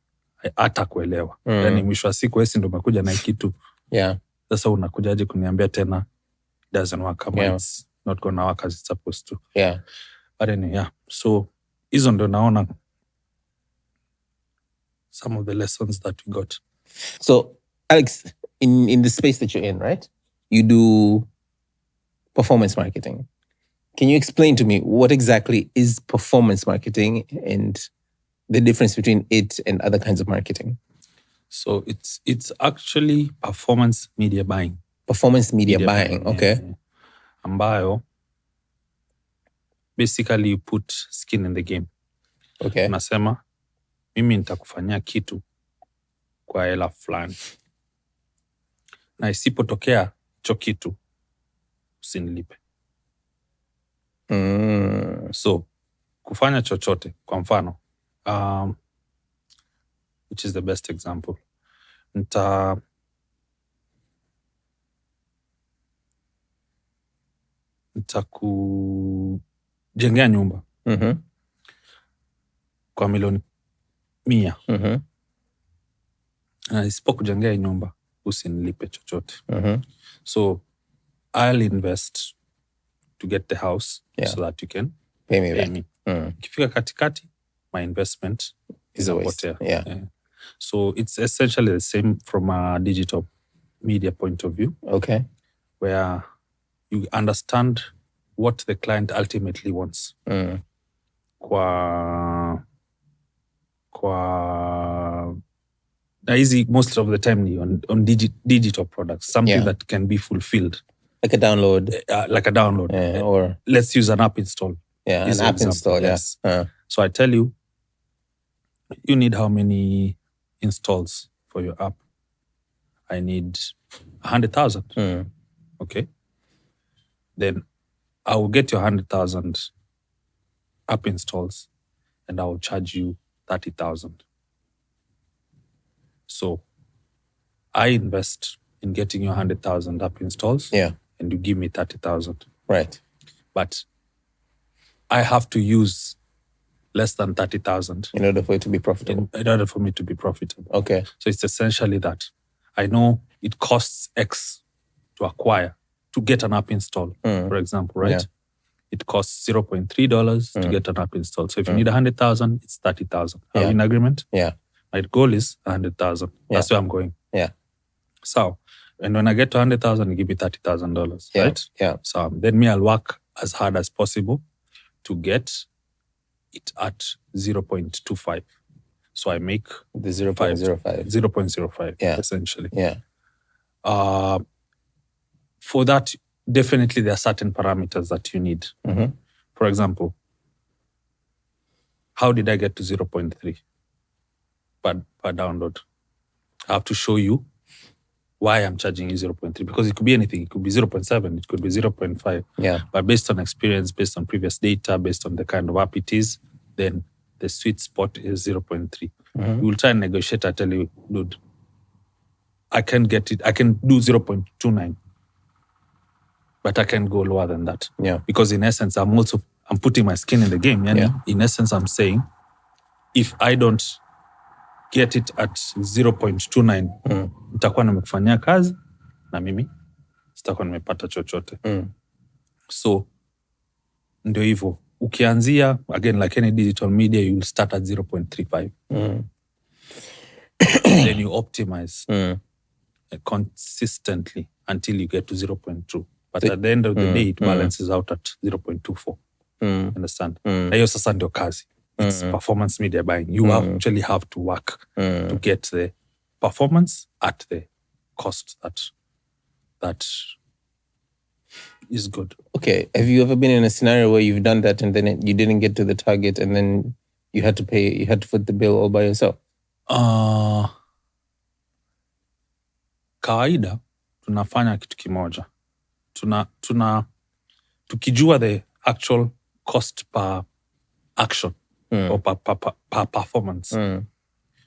hata kuelewa. Yani mwisho wa siku wewe ndio umekuja na kitu. Yeah. Sasa unakujaje kuniambia tena doesn't work kama it's not gonna work as it's supposed to. Yeah. But anyway, yeah. So hizo ndio naona some of the lessons that we got. So Alex, in the space that you're in, right? You do performance marketing. Can you explain to me what exactly is performance marketing and the difference between it and other kinds of marketing? So it's actually performance media buying. Performance media buying, okay. Yeah. Ambayo, basically you put skin in the game. Okay. Unasema, mimi nitakufanyia kitu kwa hela fulani. Na isipotokea hicho kitu, usinilipe. So, kufanya chochote, kwa mfano, which is the best example. Nitakujengea nyumba kwa milioni 100. Na isipokujengea nyumba usinilipe chochote. So I'll invest to get the house so that you can pay me. Ikifika katikati, my investment is a waste. Yeah. So it's essentially the same from a digital media point of view. Okay. Where you understand what the client ultimately wants. Easy most of the time on digital products, something that can be fulfilled. Like a download. Or let's use an app install. Yeah, an app install, yes. So I tell you, you need how many installs for your app? I need 100,000. Okay. Then I will get your 100,000 app installs and I will charge you 30,000. So I invest in getting your 100,000 app installs. Yeah. And you give me 30,000. Right. But I have to use less than 30,000 in order for it to be profitable. In order for me to be profitable. Okay. So it's essentially that. I know it costs X to acquire, to get an app install, for example, right? Yeah. It costs $0.3 to get an app install. So if you need 100,000, it's 30,000. Are we in agreement? Yeah. My goal is 100,000. That's where I'm going. Yeah. So, and when I get to 100,000, you give me $30,000, right? Yeah. So then I'll work as hard as possible to get it at 0.25. So I make the 0.05. 0.05, essentially. Yeah. For that, definitely there are certain parameters that you need. For example, how did I get to 0.3 per download? I have to show you why I'm charging you 0.3, because it could be anything. It could be 0.7, it could be 0.5. Yeah. But based on experience, based on previous data, based on the kind of app it is, then the sweet spot is 0.3. We will try and negotiate. I tell you, dude, I can get it. I can do 0.29, but I can go lower than that. Yeah. Because in essence, I'm putting my skin in the game. In essence, I'm saying, if I don't get it at 0.29, nitakuwa nimekufanyia kazi na mimi sitakuwa nimepata chochote. So ndio hivyo. Ukianzia, again, like any digital media, you will start at 0.35. Then you optimize consistently until you get to 0.2. But at the end of the day, it balances out at 0.24. Understand? Na hiyo sasa ndio kazi. It's performance media buying. You actually have to work to get the performance at the cost that is good. Okay. Have you ever been in a scenario where you've done that and then you didn't get to the target and then you had to foot the bill all by yourself? Kawaida tunafanya kitu kimoja. Tukijua the actual cost per action or per performance.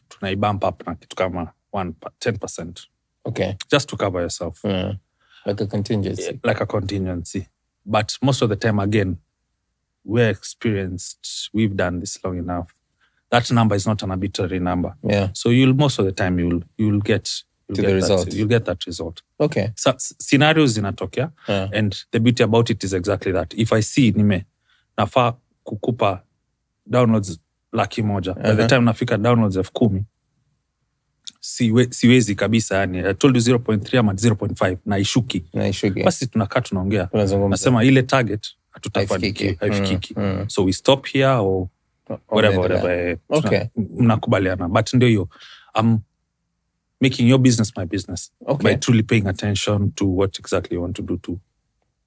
Tunaibump up na kitu kama 10%. Okay. Just to cover yourself. Like a contingency. Yeah, like a contingency. But most of the time, again, we're experienced. We've done this long enough. That number is not an arbitrary number. Yeah. So most of the time you'll get the result. You'll get that result. Okay. So scenarios zinatokea, and the beauty about it is exactly that. If I see nafaa kukupa downloads 100,000, by the time nafika downloads 10,000, siwezi kabisa, yani I told you 0.3 ama 0.5 na ishuki. Basi tunakaa tunaongea. Nasema ile target hatutafanikiwa, haifikiki. So we stop here or whatever. Okay. Mnakubaliana. But ndio hiyo. I'm making your business my business. Okay. By truly paying attention to what exactly you want to do too.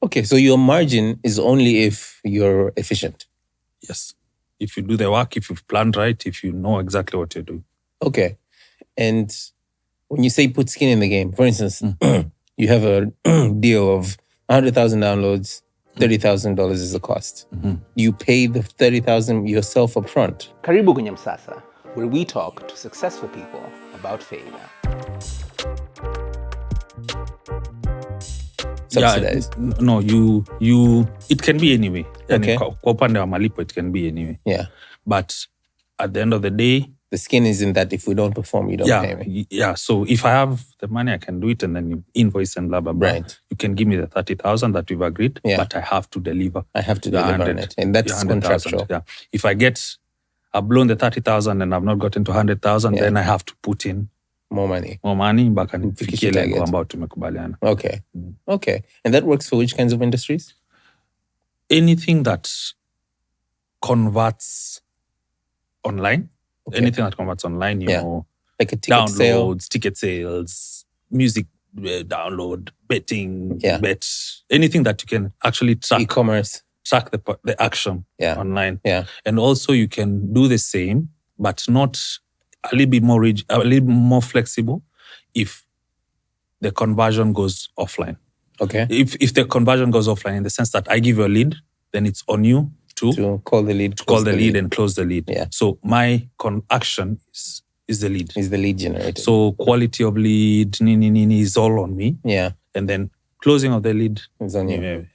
Okay, so your margin is only if you're efficient. Yes. If you do the work, if you've planned right, if you know exactly what you're doing. Okay. And when you say put skin in the game, for instance, you have a deal of 100,000 downloads, $30,000 is the cost. You pay the 30,000 yourself up front. Karibu kwenye Msasa, where we talk to successful people about failure. Subsidized. Yeah, no, you it can be anyway. Okay. Kwa upande wa malipo, it can be anyway. Yeah. But at the end of the day, the skin is in that if we don't perform, you don't pay me. Yeah. So if I have the money, I can do it, and then you invoice and blah, blah, blah. Right. You can give me the 30,000 that we've agreed, Yeah. but I have to deliver. I have to deliver on it. And that's contractual. Yeah. If I've blown the 30,000 and I've not gotten to 100,000, then I have to put in more money mpaka nifikie lengo ambao tumekubaliana. Okay. Okay. And that works for which kinds of industries? Anything that converts online. Okay. Anything that converts online, you know, like a ticket sale, ticket sales, music download, betting, bet, anything that you can actually track. E-commerce. Track the action online. Yeah. And also you can do the same, but not a little bit more rigid, a little more flexible if the conversion goes offline. Okay. If the conversion goes offline in the sense that I give you a lead, then it's on you to call the lead, and close the lead. Yeah. So my action is the lead. Is the lead generated. So quality of lead is all on me. Yeah. And then closing of the lead is on you.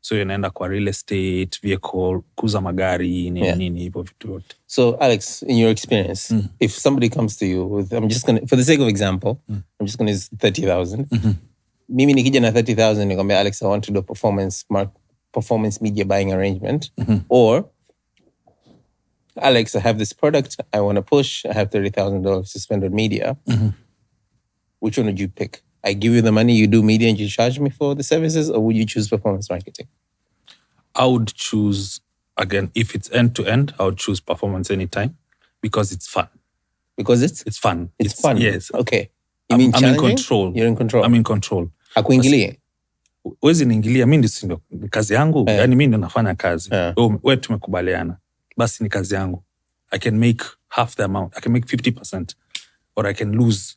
So unaenda kwa real estate, vehicle, kuuza magari, nini hivyo vitu yote. So Alex, in your experience, if somebody comes to you with, for the sake of example, I'm just going to use 30,000. Mimi nikija na 30,000, nikwambia Alex, I want to do a performance media buying arrangement. Or, Alex, I have this product I want to push. I have $30,000 to spend on media. Which one would you pick? I give you the money, you do media, and you charge me for the services, or would you choose performance marketing? I would choose, again, if it's end-to-end, I would choose performance anytime because it's fun. Because it's fun. It's fun? Yes. Okay. I'm in control. You're in control. I'm in control. Hakuingilie? Wezi niingilia, mimi ndio kazi yangu. Yani mimi ndio nafanya kazi. Wewe tumekubaliana. Basi ni kazi yangu. I can make half the amount. I can make 50%. Or I can lose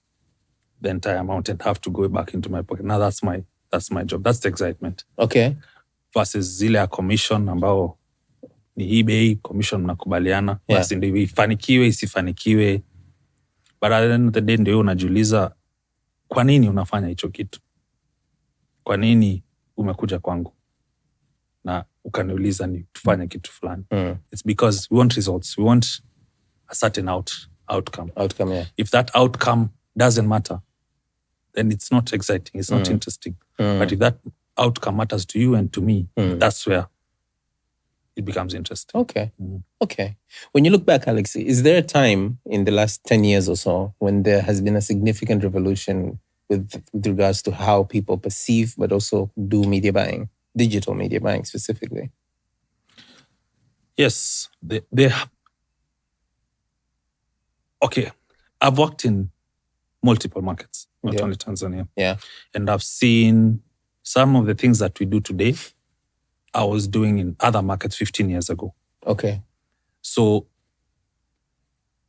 the entire amount and have to go back into my pocket. Now that's my job. That's the excitement. Okay. Versus zile ya commission ambao ni eBay, commission mnakubaliana. Basi ndio ifanikiwe, isifanikiwe. But at the end of the day ndio unajiuliza kwa nini unafanya hicho kitu? Kwa nini umekuja kwangu? Na ukaniuliza ni tufanye kitu fulani. It's because we want results. We want a certain outcome. Outcome, yeah. If that outcome doesn't matter, then it's not exciting. It's not interesting. But if that outcome matters to you and to me, that's where it becomes interesting. Okay. Okay. When you look back, Alex, is there a time in the last 10 years or so when there has been a significant revolution with regards to how people perceive, but also do media buying, digital media buying specifically? Yes, okay. I've worked in multiple markets, not only Tanzania. Yeah. And I've seen some of the things that we do today, I was doing in other markets 15 years ago. Okay. So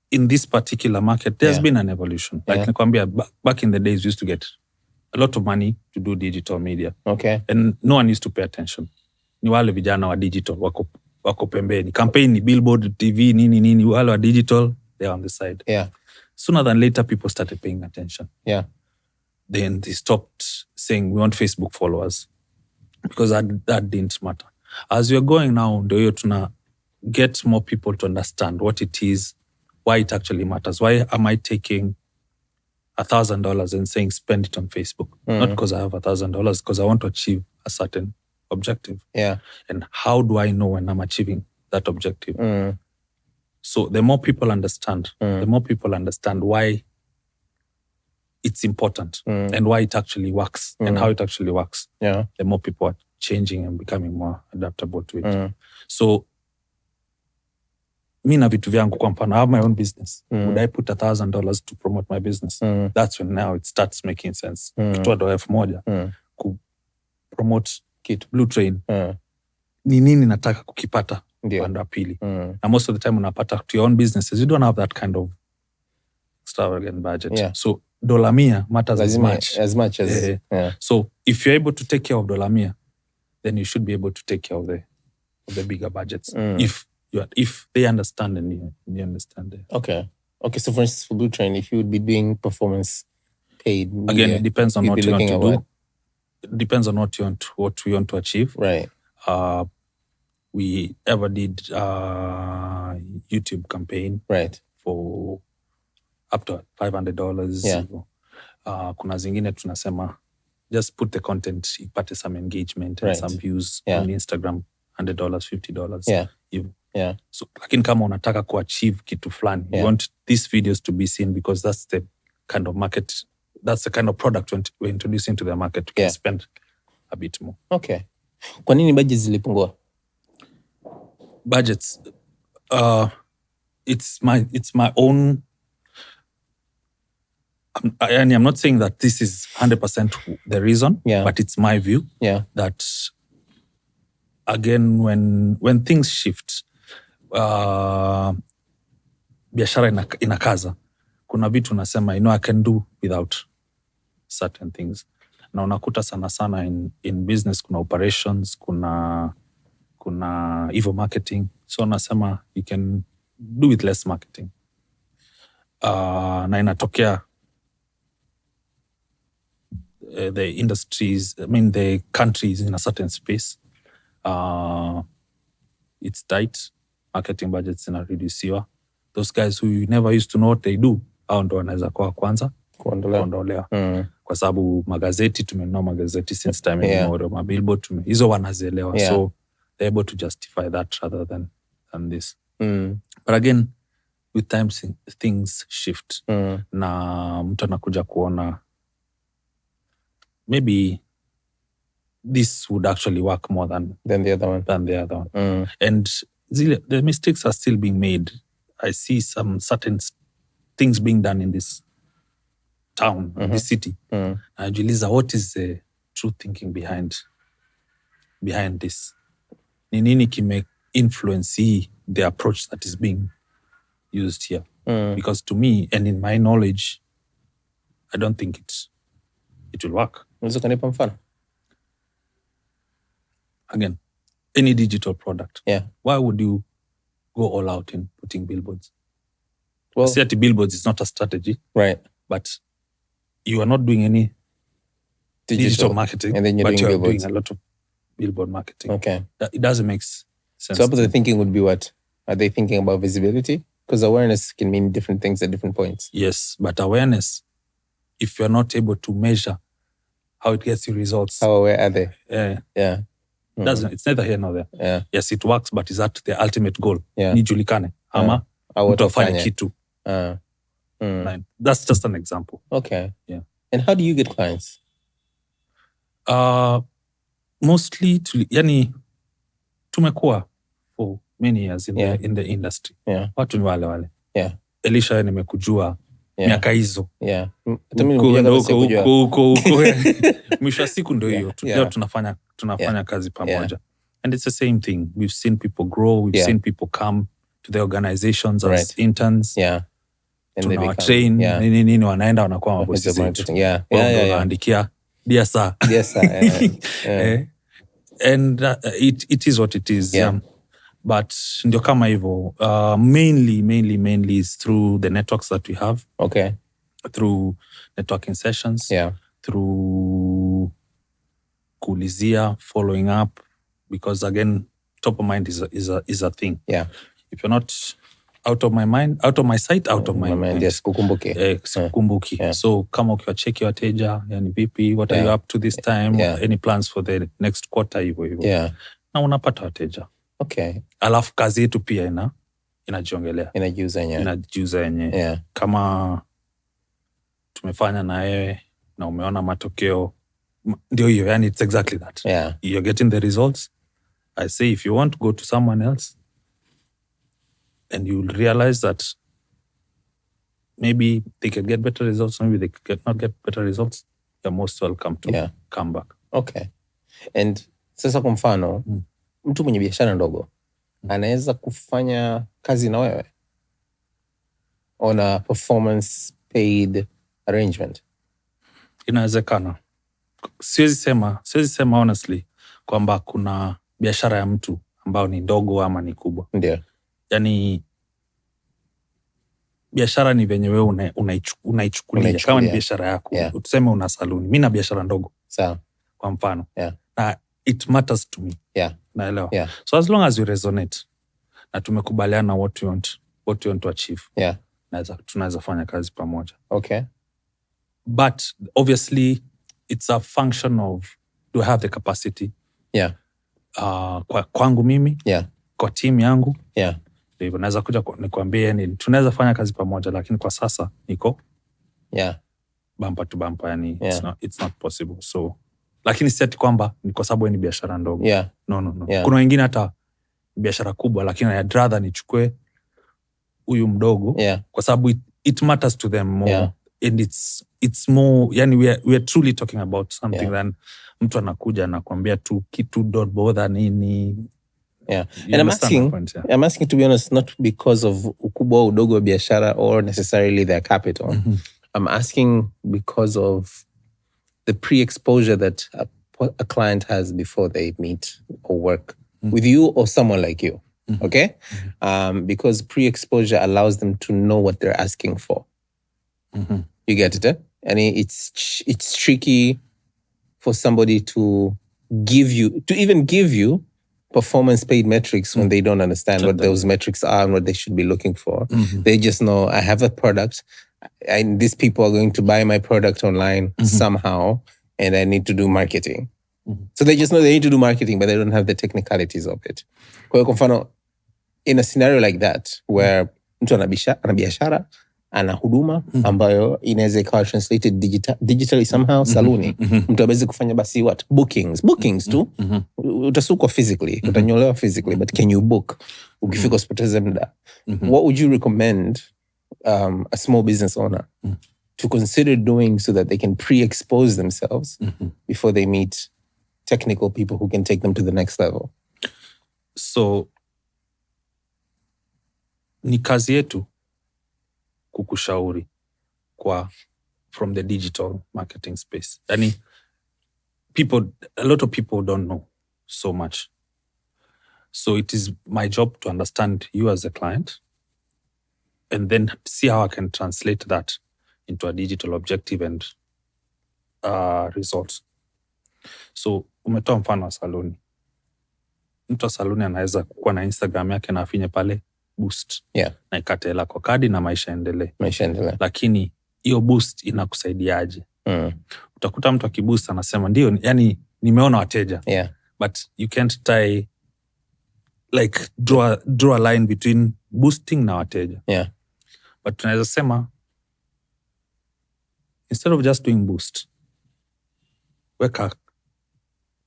in this particular market, there's been an evolution. Like Nikwambia, back in the days, we used to get a lot of money to do digital media. Okay. And no one used to pay attention. Ni wale vijana wa digital, wako pembeni. Campaign, billboard, TV, nini, wale wa digital, they're on the side. Yeah. Sooner than later, people started paying attention. Yeah. Then they stopped saying, we want Facebook followers. Because that didn't matter. As we're going now, ndio tuna get more people to understand what it is, why it actually matters. Why am I taking $1,000 and saying spend it on Facebook? Not because I have $1,000, because I want to achieve a certain objective. Yeah. And how do I know when I'm achieving that objective? So the more people understand, the more people understand why it's important and why it actually works and how it actually works. Yeah. The more people are changing and becoming more adaptable to it. So, mi na vitu vyangu kwa mfano, I have my own business. Would I put $1,000 to promote my business? That's when now it starts making sense. Kitoa $1,000 ku promote kitu Blue Train. Ni nini nataka kukipata upande wa pili. And most of the time unapata to your own businesses, you don't have that kind of extravagant budget. Yeah. So $1 matters as much. As much as So if you're able to take care of $1, then you should be able to take care of the bigger budgets. If they understand and you understand it. Okay. So for instance, for Blue Train, if you would be doing performance paid media, again, it depends on what you want to do. what? It depends on what we want to achieve. Right. We ever did YouTube campaign. Right. For up to $500. Yeah. Kuna zingine tunasema just put the content, ipate some engagement and some views on Instagram, $100, $50. Yeah. Yeah. So lakini kama unataka kuachieve kitu fulani, you want these videos to be seen because that's the kind of market, that's the kind of product we're introducing to the market. You can spend a bit more. Okay. Kwa nini budgets zilipungua? Budgets, it's my own. I'm not saying that this is 100% the reason, but it's my view that again, when things shift, biashara inakaza. Kuna vitu nasema, I can do without certain things. Na unakuta sana in business, kuna operations, kuna evil marketing. So nasema, you can do with less marketing. Na inatokea the industries, the countries in a certain space. It's tight. Marketing budgets inareduciwa. Those guys who you never used to know what they do, hao ndo wanaweza kwa kwanza kuondolewa. Kwa sababu magazeti, tumenunua magazeti since time immemorial, mabillboard, hizo wanazielewa. So they're able to justify that rather than this. But again, with time things shift. Na mtu anakuja kuona maybe this would actually work more than the other one. And the mistakes are still being made. I see some certain things being done in this town, this city. Najiuliza, what is the true thinking behind this? Ni nini kime influence the approach that is being used here? Because to me, and in my knowledge, I don't think it will work. Again, any digital product. Why would you go all out in putting billboards? Well, see, billboards is not a strategy. Right. But you are not doing any digital marketing, and then you're doing a lot of billboard marketing. Okay. It doesn't make sense. So the thinking would be what? Are they thinking about visibility? Because awareness can mean different things at different points. Yes, but awareness, if you're not able to measure how it gets you results. How aware are they? Yeah. It's neither here nor there. Yeah. Yes, it works, but is that the ultimate goal? Yeah. Nijulikane. Ama mtu afanye kitu. That's just an example. Okay. Yeah. And how do you get clients? Mostly yani tumekuwa for many years in the industry. Yeah. Watu ni wale. Yeah. Elisha nimekujua miaka hizo. Yeah. Huko. Mwisho wa siku ndio hiyo. Leo tunafanya kazi pamoja. Yeah. And it's the same thing. We've seen people grow. We've seen people come to the organizations as interns. Yeah. And tunawatrain. Nini wanaenda wanakuwa mabosi zetu. Wanaandikia dear sir. And it is what it is. But ndio kama hivyo. Mainly is through the networks that we have. Okay. Through networking sessions. Yeah. Through kuulizia, following up. Because again, top of mind is a thing. Yeah. If you're not out of my mind, out of my sight, out of my mind. Yes, kukumbuke. Kukumbuki. Yeah. So kama ukiwa cheki wateja, yani vipi, what are you up to this time? Any plans for the next quarter, hivyo. Yeah. Na unapata wateja. Okay. Alafu kazi yetu pia inajiongelea. Inajiuza yenyewe. Yeah. Kama tumefanya na wewe na umeona matokeo, ndio hiyo, yani it's exactly that. Yeah. You're getting the results. I say if you want to go to someone else and you'll realize that maybe they can get better results, maybe they cannot get better results, you're most welcome to come back. Okay. And sasa kwa mfano, mtu mwenye biashara ndogo anaweza kufanya kazi na wewe on a performance paid arrangement? Inawezekana. Siwezi sema honestly kwamba kuna biashara ya mtu ambao ni ndogo ama ni kubwa. Ndio. Yani biashara ni venye wewe unaichukulia. Kama ni biashara yako, tuseme una saluni. Mimi na biashara ndogo. Sawa. Kwa mfano. Na it matters to me. Naelewa. So as long as we resonate na tumekubaliana what we want to achieve. Tunaweza fanya kazi pamoja. Okay. But obviously it's a function of, do I have the capacity? Kwangu mimi, kwa team yangu. Hivyo naweza kuja nikwambie tunaweza fanya kazi pamoja, lakini kwa sasa niko bumper to bumper, yani it's not possible. So lakini si ati kwamba ni kwa sababu ni biashara ndogo. No. Kuna wengine hata biashara kubwa, lakini I'd rather nichukue huyu mdogo kwa sababu it matters to them more. And it's more, yani we are truly talking about something than mtu anakuja anakuambia tu kitu don't bother nini. And I'm asking to be honest, not because of ukubwa udogo wa biashara or necessarily their capital. I'm asking because of the pre-exposure that a client has before they meet or work with you or someone like you. Okay? Because pre-exposure allows them to know what they're asking for. You get it, eh? And it's tricky for somebody to even give you performance paid metrics when they don't understand what those metrics are and what they should be looking for. They just know I have a product and these people are going to buy my product online somehow and I need to do marketing. So they just know they need to do marketing, but they don't have the technicalities of it. Kwa mfano, in a scenario like that where mtu ana biashara, ana huduma ambayo inaweza ikawa translated digitally somehow, saluni. Mtu aweze kufanya basi bookings tu. Utasukwa physically, utanyolewa physically, but can you book? Ukifika usipoteze muda. What would you recommend a small business owner to consider doing so that they can pre-expose themselves before they meet technical people who can take them to the next level? So ni kazi yetu kukushauri from the digital marketing space. Yani a lot of people don't know so much. So it is my job to understand you as a client and then see how I can translate that into a digital objective and results. So umetoa mfano wa saluni. Mtu wa saluni anaweza kuwa na Instagram yake na afinye pale boost. Na ikate hela kwa kadi na maisha endelee. Lakini hiyo boost inakusaidiaje? Utakuta mtu akiboost anasema ndio, yani nimeona wateja. But you can't tie, like draw a line between boosting na wateja. But tunaweza sema instead of just doing boost, weka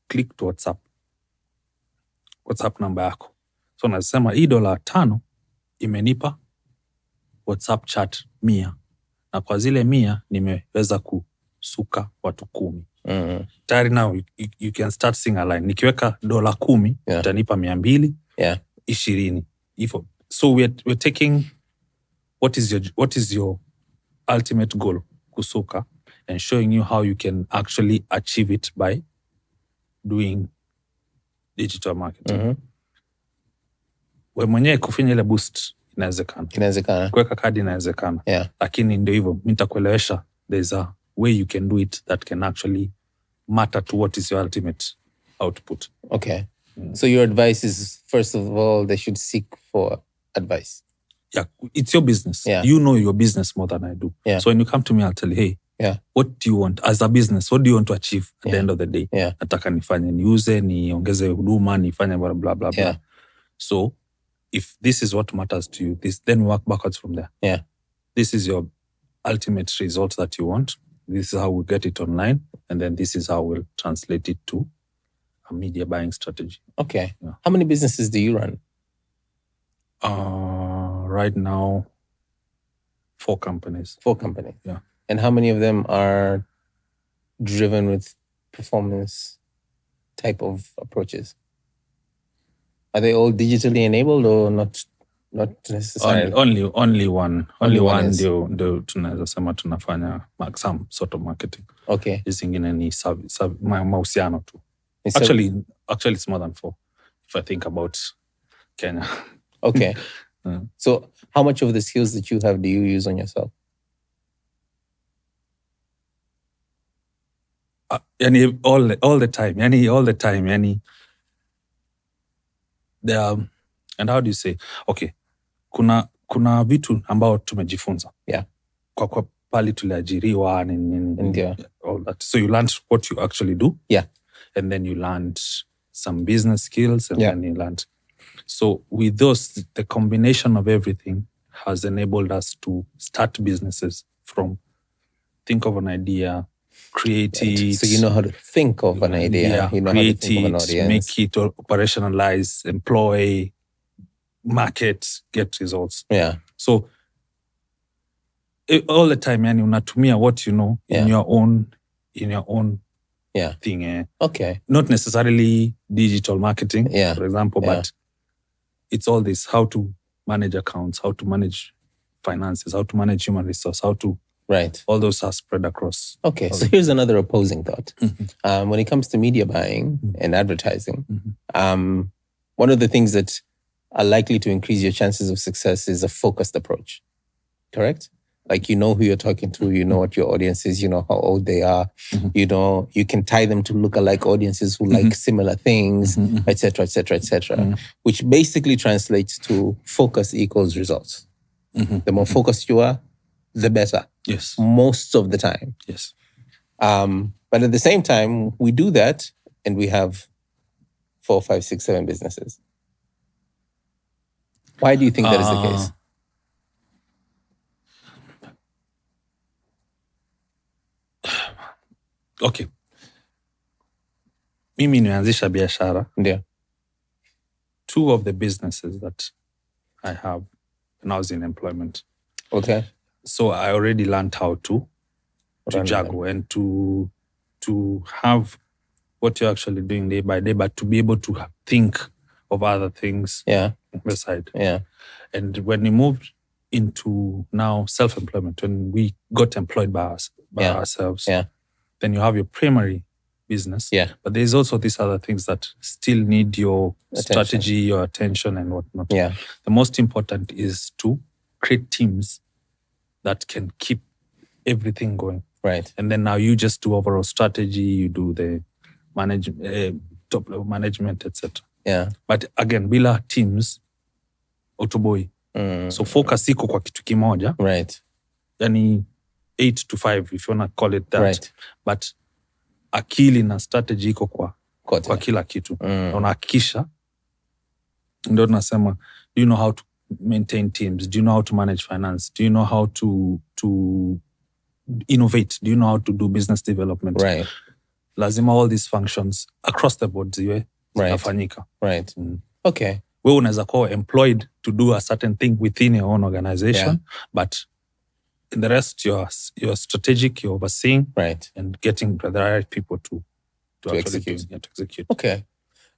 click to WhatsApp number yako. So nasema hii $5 imenipa WhatsApp chat 100. Na kwa zile 100 nimeweza kusuka watu 10. Tayari now you can start seeing a line. Nikiweka $10 itanipa 220. So we're taking what is your ultimate goal kusuka and showing you how you can actually achieve it by doing digital marketing. We mwenyewe kufanya ile boost inawezekana. Kuweka kadi inawezekana. Lakini ndio hivyo, nitakuelewesha there's a way you can do it that can actually matter to what is your ultimate output. Okay. So your advice is, first of all, they should seek for advice. Yeah, it's your business. You know your business more than I do. So when you come to me, I'll tell you, hey, what do you want as a business? What do you want to achieve at the end of the day? Nataka nifanye, niuze, niongeze huduma, nifanye blah blah blah blah. So if this is what matters to you, then work backwards from there. This is your ultimate result that you want. This is how we get it online, and then this is how we'll translate it to a media buying strategy. Okay. How many businesses do you run? Right now, 4 companies. 4 companies. Yeah. And how many of them are driven with performance type of approaches? Are they all digitally enabled or not necessarily? Only one. Only one is. Tunaweza sema tunafanya some sort of marketing. Okay. Zingine ni mahusiano tu. Actually, it's more than 4 if I think about Kenya. Okay. So how much of the skills that you have do you use on yourself? Yani all the time. And how do you say? Okay. Kuna vitu ambao tumejifunza. Kwa pali tuliajiriwa and all that. So you learned what you actually do. And then you learned some business skills and then you learned. So with those, the combination of everything has enabled us to start businesses from think of an idea, create it. So you know how to think of an idea. You know create how to think of an audience. Make it operationalize, employ, market, get results. So all the time, unatumia what you know in your own thing. Okay. Not necessarily digital marketing, for example, but it's all this: how to manage accounts, how to manage finances, how to manage human resource, how to all those are spread across. Okay, so here's another opposing thought. When it comes to media buying and advertising, one of the things that are likely to increase your chances of success is a focused approach. Correct? Like, you know who you're talking to, you know what your audience is, you know how old they are, you know, you can tie them to lookalike audiences who like similar things, etc., which basically translates to focus equals results. The more focused you are, the better. Yes. Most of the time. Yes. But at the same time, we do that and we have 4, 5, 6, 7 businesses. Why do you think that is the case? Okay. Mimi nimeanzisha biashara. Ndio. 2 of the businesses that I have when I was in employment. Okay. So I already learned how to juggle and to have what you're actually doing day by day, but to be able to think of other things beside. And when we moved into now self-employment, when we got employed by ourselves, then you have your primary business. But there's also these other things that still need your strategy, your attention and whatnot. The most important is to create teams that can keep everything going. And then now you just do overall strategy, you do the top level management, etc. But again, bila teams, utoboi. So focus iko kwa kitu kimoja. Yani 8 to 5, if you want to call it that. But akili na strategy iko kwa kila kitu. Unahakikisha, ndio tunasema, do you know how to maintain teams? Do you know how to manage finance? Do you know how to innovate? Do you know how to do business development? Right. Lazima all these functions across the board ziwe zinafanyika. Right. Okay. Wewe unaweza kuwa employed to do a certain thing within your own organization, but in the rest you're strategic, you're overseeing, right, and getting the right people to execute. To execute. Okay.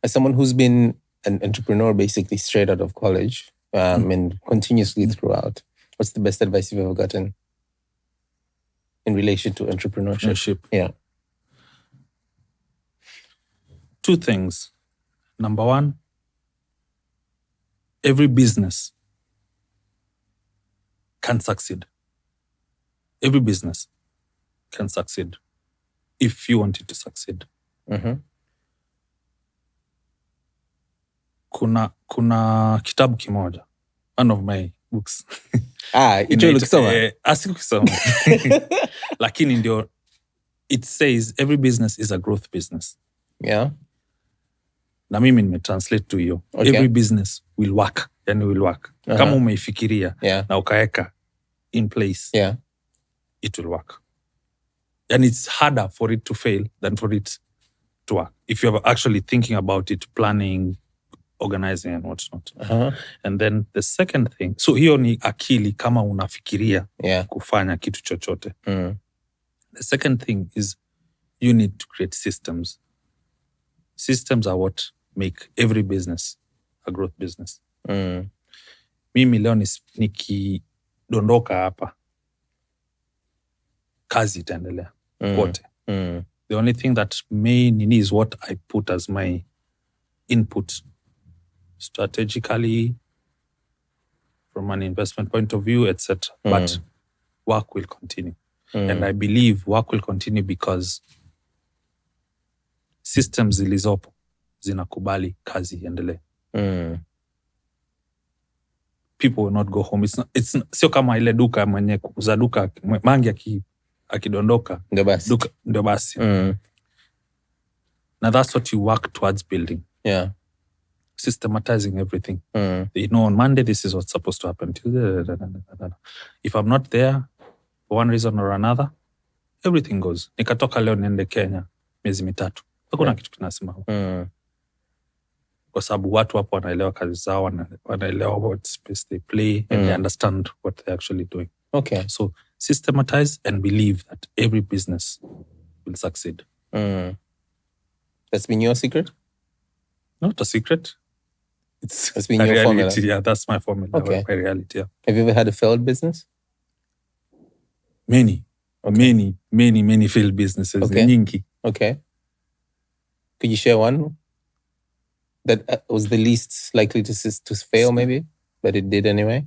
As someone who's been an entrepreneur basically straight out of college, and continuously throughout, what's the best advice you've ever gotten in relation to entrepreneurship? Yeah. 2 things. Number 1, every business can succeed. Every business can succeed if you want it to succeed. Kuna kitabu kimoja, one of my books. Hicho ulikisoma? Asikukisoma. Lakini ndio, it says every business is a growth business. Yeah. Na mimi nimetranslate to hiyo. Okay. Every business will work. Yani will work. Kama umeifikiria na ukaeka in place, it will work. And it's harder for it to fail than for it to work. If you're actually thinking about it, planning, organizing and what's not. And then the second thing, so hiyo ni akili kama unafikiria kufanya kitu chochote. The second thing is you need to create systems. Systems are what make every business a growth business. Mimi leo nikidondoka hapa, kazi itaendelea wote. The only thing that may need is what I put as my input strategically from an investment point of view, etc. But work will continue. And I believe work will continue because systems zilizopo zinakubali kazi iendelee. People will not go home. It's sio kama ile duka mwenye kuuza duka mangi akidondoka ndio basi. Now that's what you work towards building. Yeah. Systematizing everything. You know, on Monday, this is what's supposed to happen. If I'm not there, for one reason or another, everything goes. Nikatoka leo niende Kenya miezi 3. Hakuna kitu kinasimama. Kwa sababu watu hapo wanaelewa kazi zao, wanaelewa what space they play, and they understand what they're actually doing. Okay. So systematize and believe that every business will succeed. That's been your secret? Not a secret. It's been a your reality. formula. Yeah, that's my formula. Okay. My reality. Yeah. Have you ever had a failed business? Many failed businesses. Okay. Nyingi. Okay. Could you share one that was the least likely to fail, maybe, but it did anyway?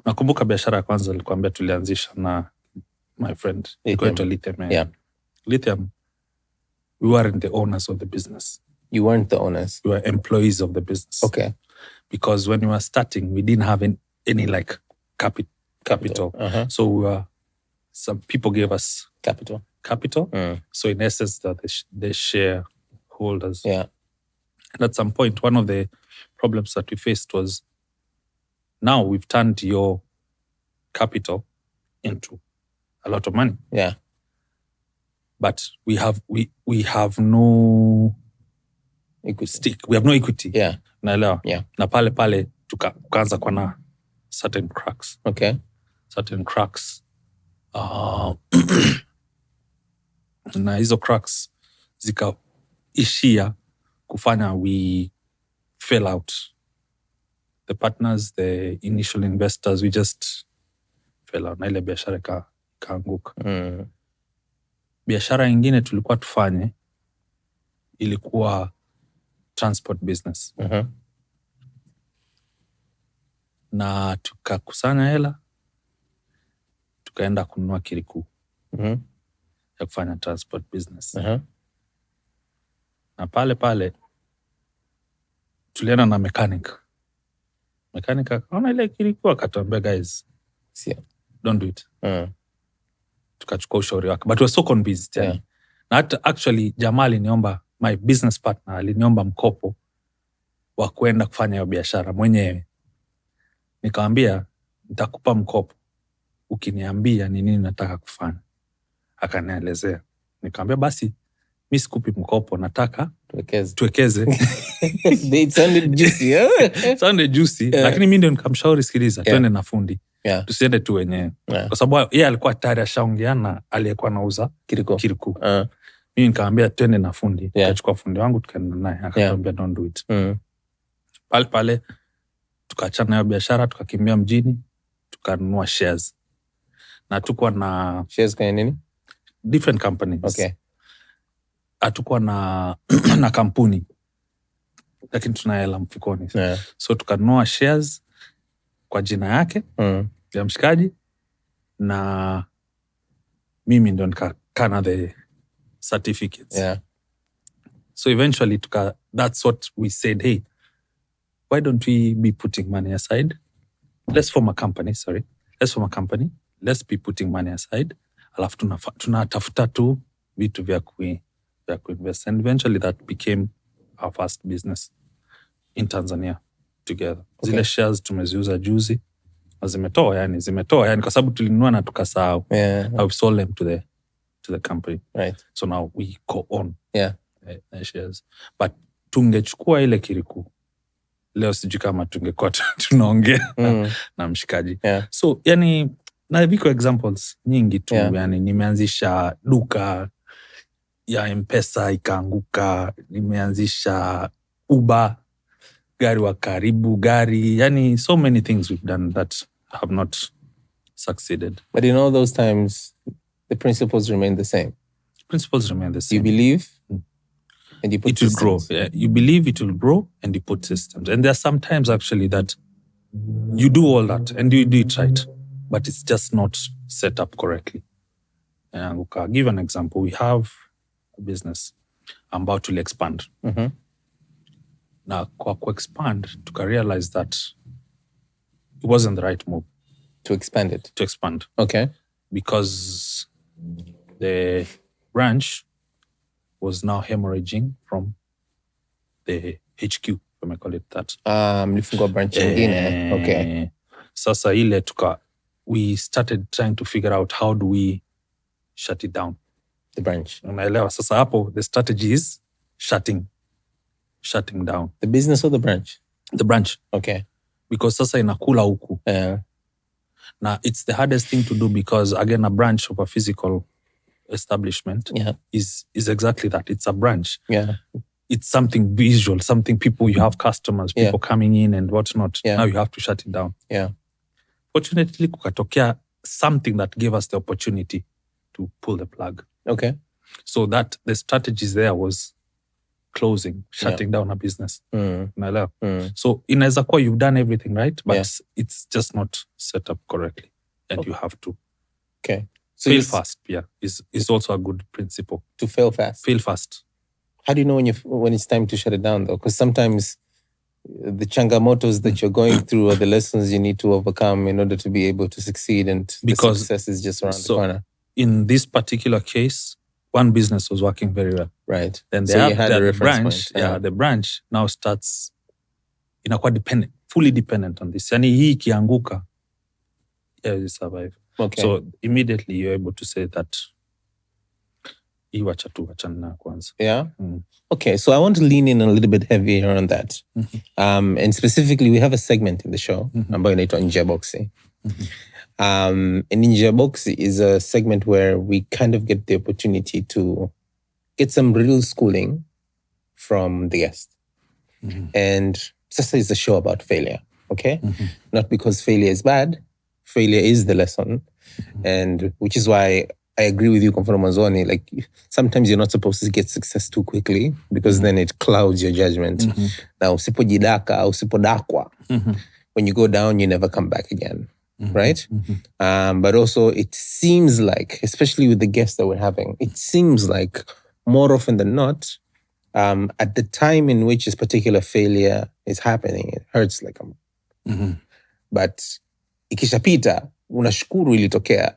Nakumbuka biashara ya kwanza nilikwambia tulianzisha na my friend. Lithium. Yeah. Lithium, we weren't the owners of the business. You weren't the owners? We were employees of the business. Okay. Because when we were starting, we didn't have any like capital. So some people gave us capital. So in essence, that they shareholders. Yeah. And at some point, one of the problems that we faced was, now we've turned your capital into a lot of money. Yeah. But we have no equity. Stake. We have no equity. Yeah. Naelewa. Yeah. Na pale tukaanza kwa na certain cracks. Okay. Certain cracks. Na hizo cracks zikaishia kufanya we fell out. The partners, the initial investors, we just fell out. Na ile biashara ikaanguka. Biashara ingine tulikuwa tufanye ilikuwa transport business. Na tukakusanya hela, tukaenda kununua kiriku ya kufanya transport business. Na pale tulienda na mechanic akaona ile kiriku, akatuambia, guys, don't do it. Tukachukua ushauri wake, but we were so convinced. Yeah. Na hata actually jamaa aliniomba, my business partner aliniomba mkopo wa kwenda kufanya hiyo biashara mwenyewe. Nikamwambia nitakupa mkopo ukiniambia ni nini nataka kufanya. Akanielezea. Nikamwambia basi mimi sikupi mkopo, nataka tuwekeze. It sounded juicy. Sounded juicy, lakini mimi ndio nikamshauri, sikiliza, twende na fundi. Tusiende tu wenyewe. Kwa sababu yeye alikuwa tayari ashaongeana aliyekuwa anauza kiriku. Mimi nikamwambia twende na fundi. Tukachukua fundi wangu tukaenda naye, akaniambia don't do it. Pale tukaachana nayo biashara, tukakimbia mjini, tukanunua shares. Na tukua na shares kwenye nini? Different companies. Okay. Hatukuwa na kampuni, lakini tuna hela mfukoni. So tukanunua shares kwa jina yake ya mshikaji, na mimi ndio nikakana the certificates. So eventually that's what we said, hey, why don't we be putting money aside? Let's form a company. Let's be putting money aside. Alafu tunatafuta tu vitu vya kuinvest. And eventually that became our first business in Tanzania together. Okay. Zile shares tumeziuza juzi. Zimetoa yani kwa sababu tulinunua na tukasahau. We sold them to the company. Right. So now we co-own the shares. But tungechukua ile kiriku, leo sijui kama tungekuwa tunaongea na mshikaji. So yani na viko examples nyingi tu. Yani nimeanzisha duka ya M-Pesa ikaanguka, nimeanzisha Uber, gari wa karibu, yani so many things we've done that have not succeeded. But in all those times, the principles remain the same. You believe and you put it systems. Will grow. Yeah. You believe it will grow and you put systems. And there are some times actually that you do all that and you do it right, but it's just not set up correctly. And I'll give an example. We have a business about to expand. Now, kwa expand, to realize that it wasn't the right move. To expand it? To expand. Okay. Because the branch was now hemorrhaging from the HQ, if I call it that. Mlifungua branch nyingine. Okay. Sasa ile we started trying to figure out how do we shut it down. The branch. Unaelewa, sasa hapo the strategy is shutting down. The business or the branch? The branch. Okay. Because sasa inakula huku. Now, it's the hardest thing to do because, again, a branch of a physical establishment is exactly that. It's a branch. It's something visual, something people, you have customers, people coming in and whatnot. Now you have to shut it down. Fortunately, kukatokea something that gave us the opportunity to pull the plug. Okay. So that the strategies there was shutting down a business. So inaweza kuwa you've done everything right, but it's just not set up correctly. And you have to so fail fast. Is also a good principle. To fail fast. Fail fast. How do you know when it's time to shut it down though? Because sometimes the changamotos that you're going through are the lessons you need to overcome in order to be able to succeed, and because the success is just around the corner. In this particular case, one business was working very well. Right. Then you had a reference point. The branch now starts inakuwa fully dependent on this. Yani hii kianguka, you survive. Okay. So immediately you're able to say that hii wachana na kwanza. Okay, so I want to lean in a little bit heavier on that. And specifically, we have a segment in the show ambayo inaitwa Nje ya Boxi. And Nje ya Boxi is a segment where we kind of get the opportunity to get some real schooling from the guest. And Msasa is a show about failure, okay? Not because failure is bad. Failure is the lesson. And which is why I agree with you, Komfano Manzoni. Like, sometimes you're not supposed to get success too quickly because then it clouds your judgment. Now, usipojidaka, usipodakwa, when you go down, you never come back again. Right? But also, it seems like, especially with the guests that we're having, it seems like more often than not, at the time in which this particular failure is happening, it hurts like but ikishapita, unashukuru ilitokea.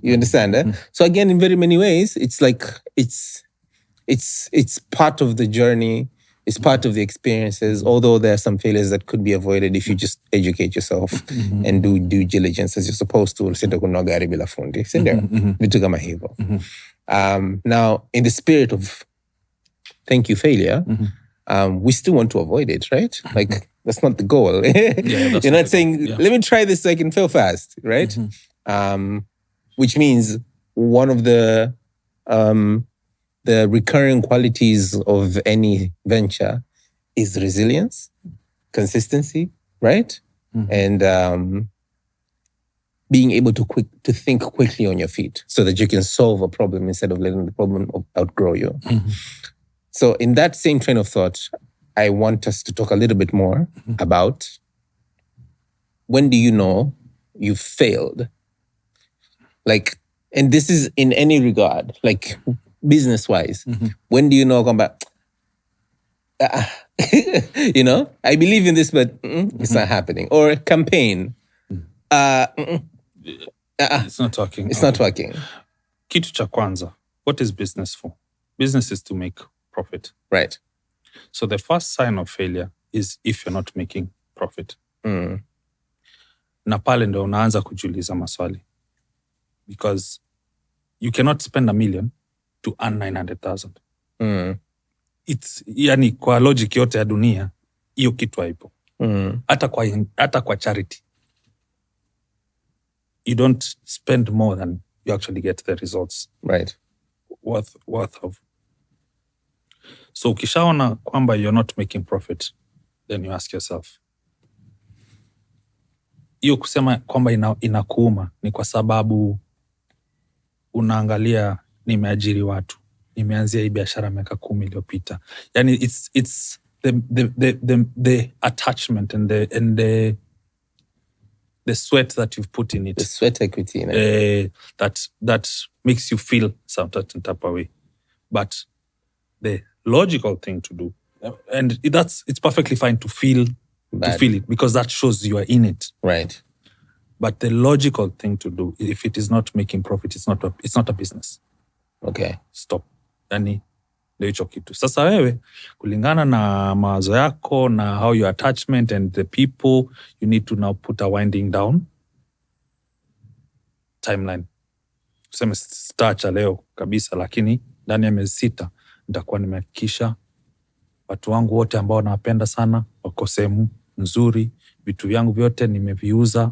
You understand? So again, in very many ways, it's like, it's part of the journey It's part of the experiences, although there are some failures that could be avoided if you just educate yourself and do due diligence as you're supposed to. Usiende kununua gari bila fundi. Si ndio? Vitu kama hivyo. Now, in the spirit of thank you failure, we still want to avoid it, right? Like, that's not the goal. You're not saying, let me try this so I can fail fast, right? Which means one of the recurring qualities of any venture is resilience, consistency, right? And being able to think quickly on your feet so that you can solve a problem instead of letting the problem outgrow you. So in that same train of thought, I want us to talk a little bit more about when do you know you've failed? Like, and this is in any regard, like business-wise. When do you know, you know, I believe in this, but it's not happening. Or campaign. It's not working. It's not working. Kitu cha kwanza, what is business for? Business is to make profit. Right. So the first sign of failure is if you're not making profit. Na pale ndo unaanza kujiuliza maswali. Because you cannot spend $1 million to earn 900,000. It's, yani kwa logic yote ya dunia, hiyo kitu haipo. Hata kwa charity. You don't spend more than you actually get the results. Right. Worth of. So ukishaona kwamba you're not making profit, then you ask yourself, hiyo kusema kwamba inakuuma ni kwa sababu unaangalia nimeajiri watu, nimeanzia hii biashara miaka 10 iliyopita. Yani it's the attachment and the sweat that you've put in it. The sweat equity. That makes you feel some certain type of way. But the logical thing to do, and it's perfectly fine to feel it because that shows you are in it. Right. But the logical thing to do, if it is not making profit, it's not a business. Okay. Stop. Yani ndio hicho kitu. Sasa wewe kulingana na mawazo yako na how your attachment and the people, you need to now put a winding down timeline. Tuseme start leo kabisa, lakini ndani ya miezi 6 nitakuwa nimehakikisha watu wangu wote ambao nawapenda sana wako sehemu nzuri, vitu vyangu vyote nimeviuza,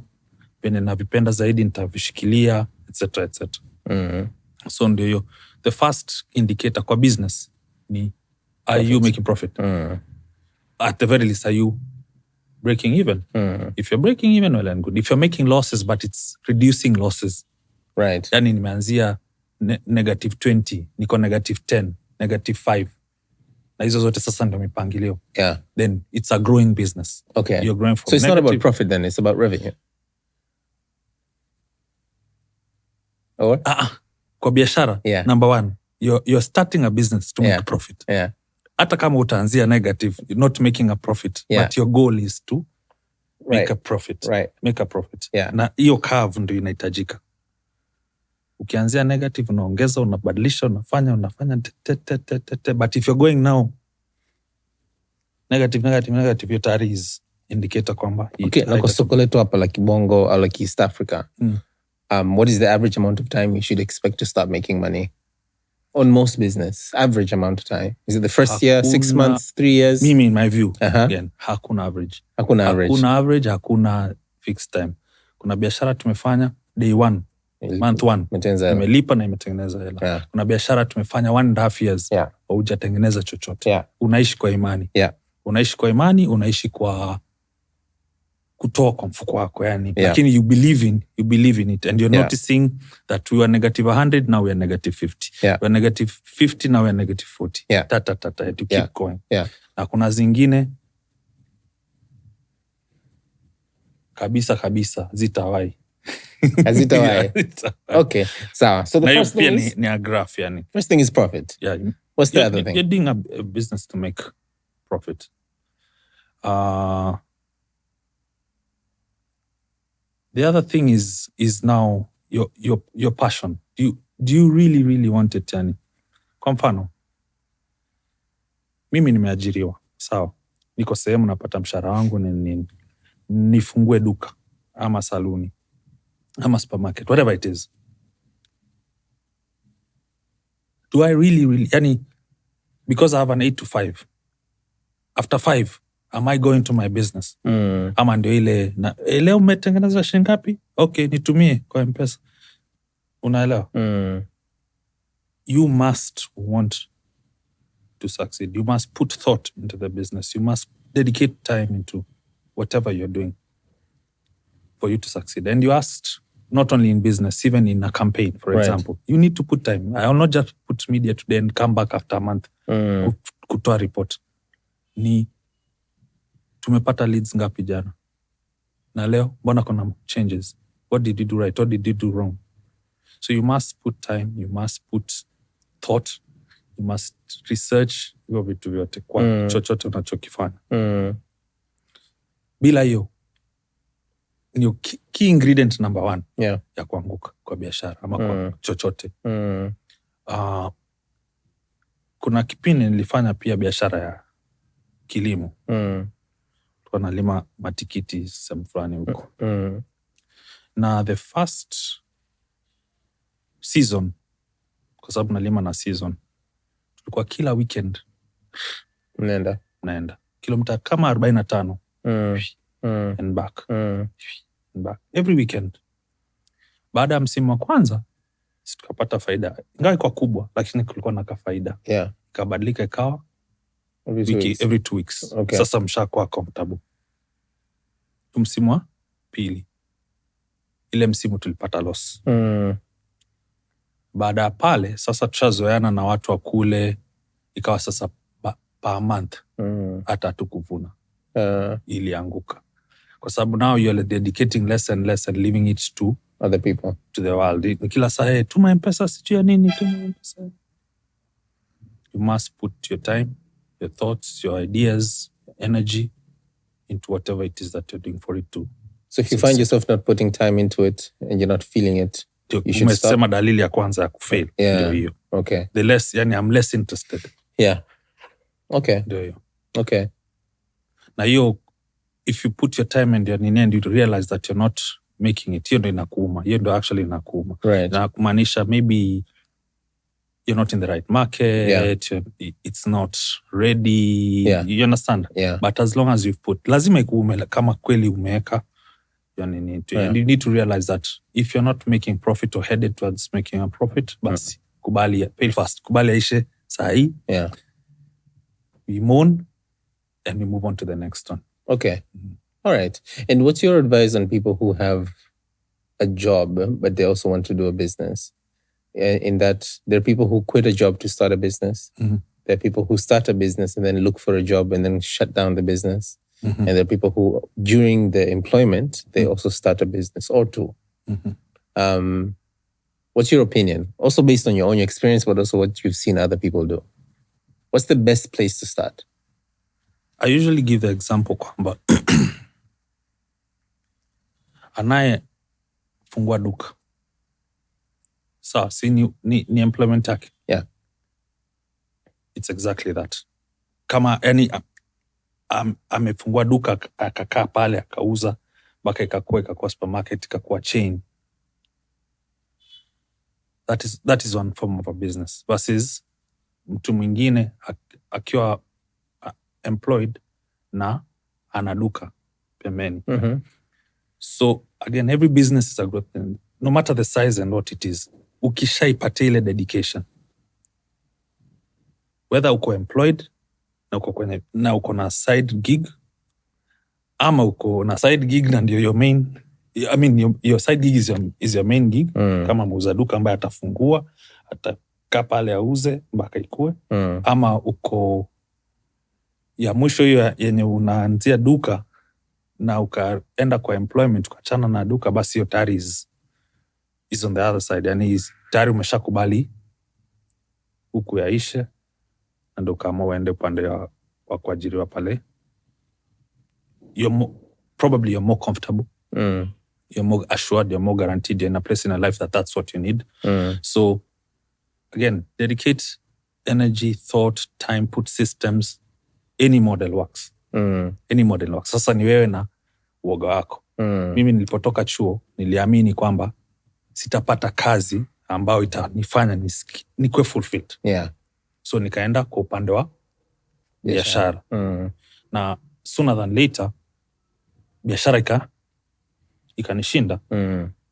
venye navipenda zaidi nitavishikilia, etc. So ndio hiyo. The first indicator kwa business ni are you making profit? At the very least, are you breaking even? If you're breaking even, well and good. If you're making losses but it's reducing losses, right? Yani nimeanzia -20, niko -10, -5. Na hizo zote sasa ndio mipangilio. Yeah. Then it's a growing business. Okay. You're growing from so it's not about profit then, it's about revenue. Or? Kwa biashara, number 1, you're starting a business to make profit. Yeah. Hata kama utaanzia negative, you're not making a profit, but your goal is to make a profit. Right. Make a profit. Yeah. Na hiyo curve ndio inahitajika. Ukianzia negative, unaongeza, unabadilisha, unafanya but if you're going now negative, your tayari is indicator kwamba okay. Na kwa soko letu hapa la Kibongo au like East Africa, what is the average amount of time you should expect to start making money on most business? Average amount of time, is it the first year, 6 months, 3 years? Mimi, in my view, again, hakuna average. Hakuna fixed time. Kuna biashara tumefanya day 1, month 1 imelipa na imetengeneza hela. Kuna biashara tumefanya 1.5 years haujatengeneza chochote. Unaishi kwa imani. Unaishi kwa imani, unaishi kwa kutoa kwa mfuko wako yani. Lakini you believe in it and you're noticing that we were -100, now we are -50. We are -50, now we are -40. To keep going. Na kuna zingine kabisa zitawai. Hazitawai. Okay. So the first thing is ni a graph yani. First thing is profit. Yeah. What's the other thing? You're doing a business to make profit. The other thing is now your passion. Do you really want it yani? Kwa mfano, mimi nimeajiriwa. sawa, niko sehemu napata mshahara wangu nifungue duka ama saluni ama supermarket, whatever it is. Do I really, yani, because I have an 8 to 5, after 5, am I going to my business? Ama ndio ile, leo umetengeneza shilingi ngapi? Okay, nitumie kwa M-Pesa. Unaelewa? You must want to succeed. You must put thought into the business. You must dedicate time into whatever you're doing for you to succeed. And you asked, not only in business, even in a campaign, for example, you need to put time. I will not just put media today and come back after a month kutoa report. Ni tumepata leads ngapi jana? Na leo mbona kuna changes? What did you do right? What did you do wrong? So you must put time, you must put thought, you must research hiyo vitu vyote kwa chochote unachokifanya. Bila hiyo ni key ingredient number 1 ya kuanguka kwa biashara ama kwa chochote. Kuna kipindi nilifanya pia biashara ya kilimo. Tulikuwa nalima matikiti sehemu fulani huko. Na the first season, kwa sababu nalima na season, tulikuwa kila weekend naenda kilomita kama 45 and back. Every weekend. Baada ya msimu wa kwanza tukapata faida, ingawa kwa kubwa, lakini kulikuwa na faida. Ikabadilika ikawa every 2 weeks. Okay. Sasa mshakuwa comfortable. Msimu wa pili, ile msimu tulipata loss. Baada ya pale sasa tushazoeana na watu wa kule, ikawa sasa per month hata hatukuvuna. Ilianguka kwa sababu now you're dedicating less and less and leaving it to other people, to the world. Kila saa tuma M-Pesa sijui ya nini, tuma M-Pesa. You must put your time, your thoughts, your ideas, your energy into whatever it is that you're doing for it to. So if you find yourself not putting time into it and you're not feeling it, you should stop. Umesema dalili ya kwanza ya kufail. Ndio hiyo. Okay. The less, yani I'm less interested. Okay. Ndio hiyo. Okay. Na hiyo, if you put your time and you realize that you're not making it, hiyo ndio inakuuma. Hiyo ndio actually inakuuma. Right. Na kumaanisha maybe you're not in the right market, it's not ready, you understand? But as long as you've put, lazima ikuume kama kweli umeweka, and you need to realize that if you're not making profit or headed towards making a profit, basi kubali, pay fast, kubali aishe sahi. We mourn and we move on to the next one. Okay. All right. And what's your advice on people who have a job, but they also want to do a business? In that there are people who quit a job to start a business. There are people who start a business and then look for a job and then shut down the business. And there are people who, during the employment, they also start a business or two. What's your opinion? Also based on your own experience, but also what you've seen other people do. What's the best place to start? I usually give the example kwamba anaye fungua duka. Sawa, si ni employment yake. It's exactly that. Kama amefungua duka akakaa pale akauza mpaka ikakuwa supermarket, ikakuwa chain. That is one form of a business. Versus mtu mwingine akiwa employed na ana duka pembeni. So again, every business is a growth, no matter the size and what it is. Ukishaipata ile dedication, whether uko employed na uko na side gig, ama uko na side gig na ndio your main, I mean your side gig is your main gig. Kama muuza duka ambaye atafungua, atakaa pale auze mpaka ikue. Ama uko ya mwisho hiyo yenye unaanzia duka na ukaenda kwa employment ukachana na duka, basi hiyo tayari is on the other side. Yani tayari umeshakubali huku yaishe, na ndio kama uende upande wa kuajiriwa pale. Probably you're more comfortable. You're more assured, you're more guaranteed, you're in a place in your life that's what you need. So again, dedicate energy, thought, time, put systems any model works. Any model works. Sasa ni wewe na uoga wako. Mimi nilipotoka chuo niliamini kwamba sitapata kazi ambayo itanifanya nikuwe fulfilled. Yeah. So nikaenda kwa upande wa biashara. Na sooner than later biashara ikanishinda.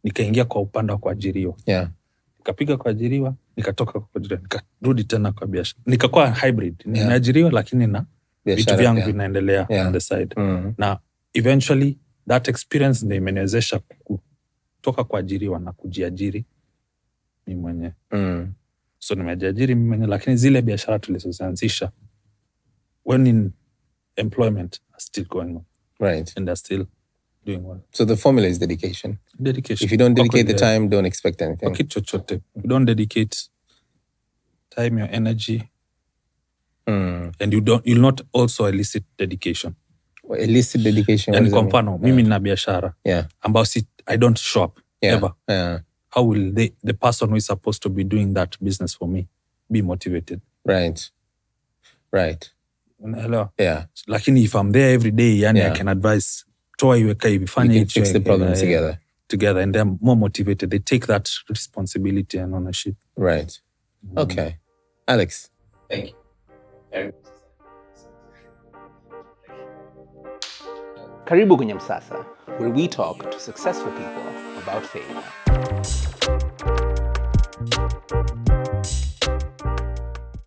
Nikaingia kwa upande wa kuajiriwa. Yeah. Nikapiga kuajiriwa, nikatoka kwa kuajiriwa, nikarudi tena kwa biashara. Nikakuwa hybrid. Nimeajiriwa lakini na vitu vyangu vinaendelea on the side. Na eventually that experience ndio imeniwezesha kutoka kuajiriwa na kujiajiri mimi mwenyewe. So nimejiajiri mimi mwenyewe, lakini zile biashara tulizoanzisha when in employment are still going on. Right. And they're still doing well. So the formula is dedication. Dedication. If you don't dedicate the time, don't expect anything. Okay, chochote. You don't dedicate time, your energy, and you'll not also elicit dedication. Elicit dedication. And kwa mfano, mimi nina biashara. Yeah. Ambao I don't show up ever. Yeah. How will the person who is supposed to be doing that business for me be motivated? Right. Unaelewa? Yeah. Lakini if I'm there every day, I can advise, toa iweka hivi, fanya you can fix the problem together, and they're more motivated. They take that responsibility and ownership. Right. Okay. Alex. Thank you. Karibu kwenye Msasa, where we talk to successful people about failure.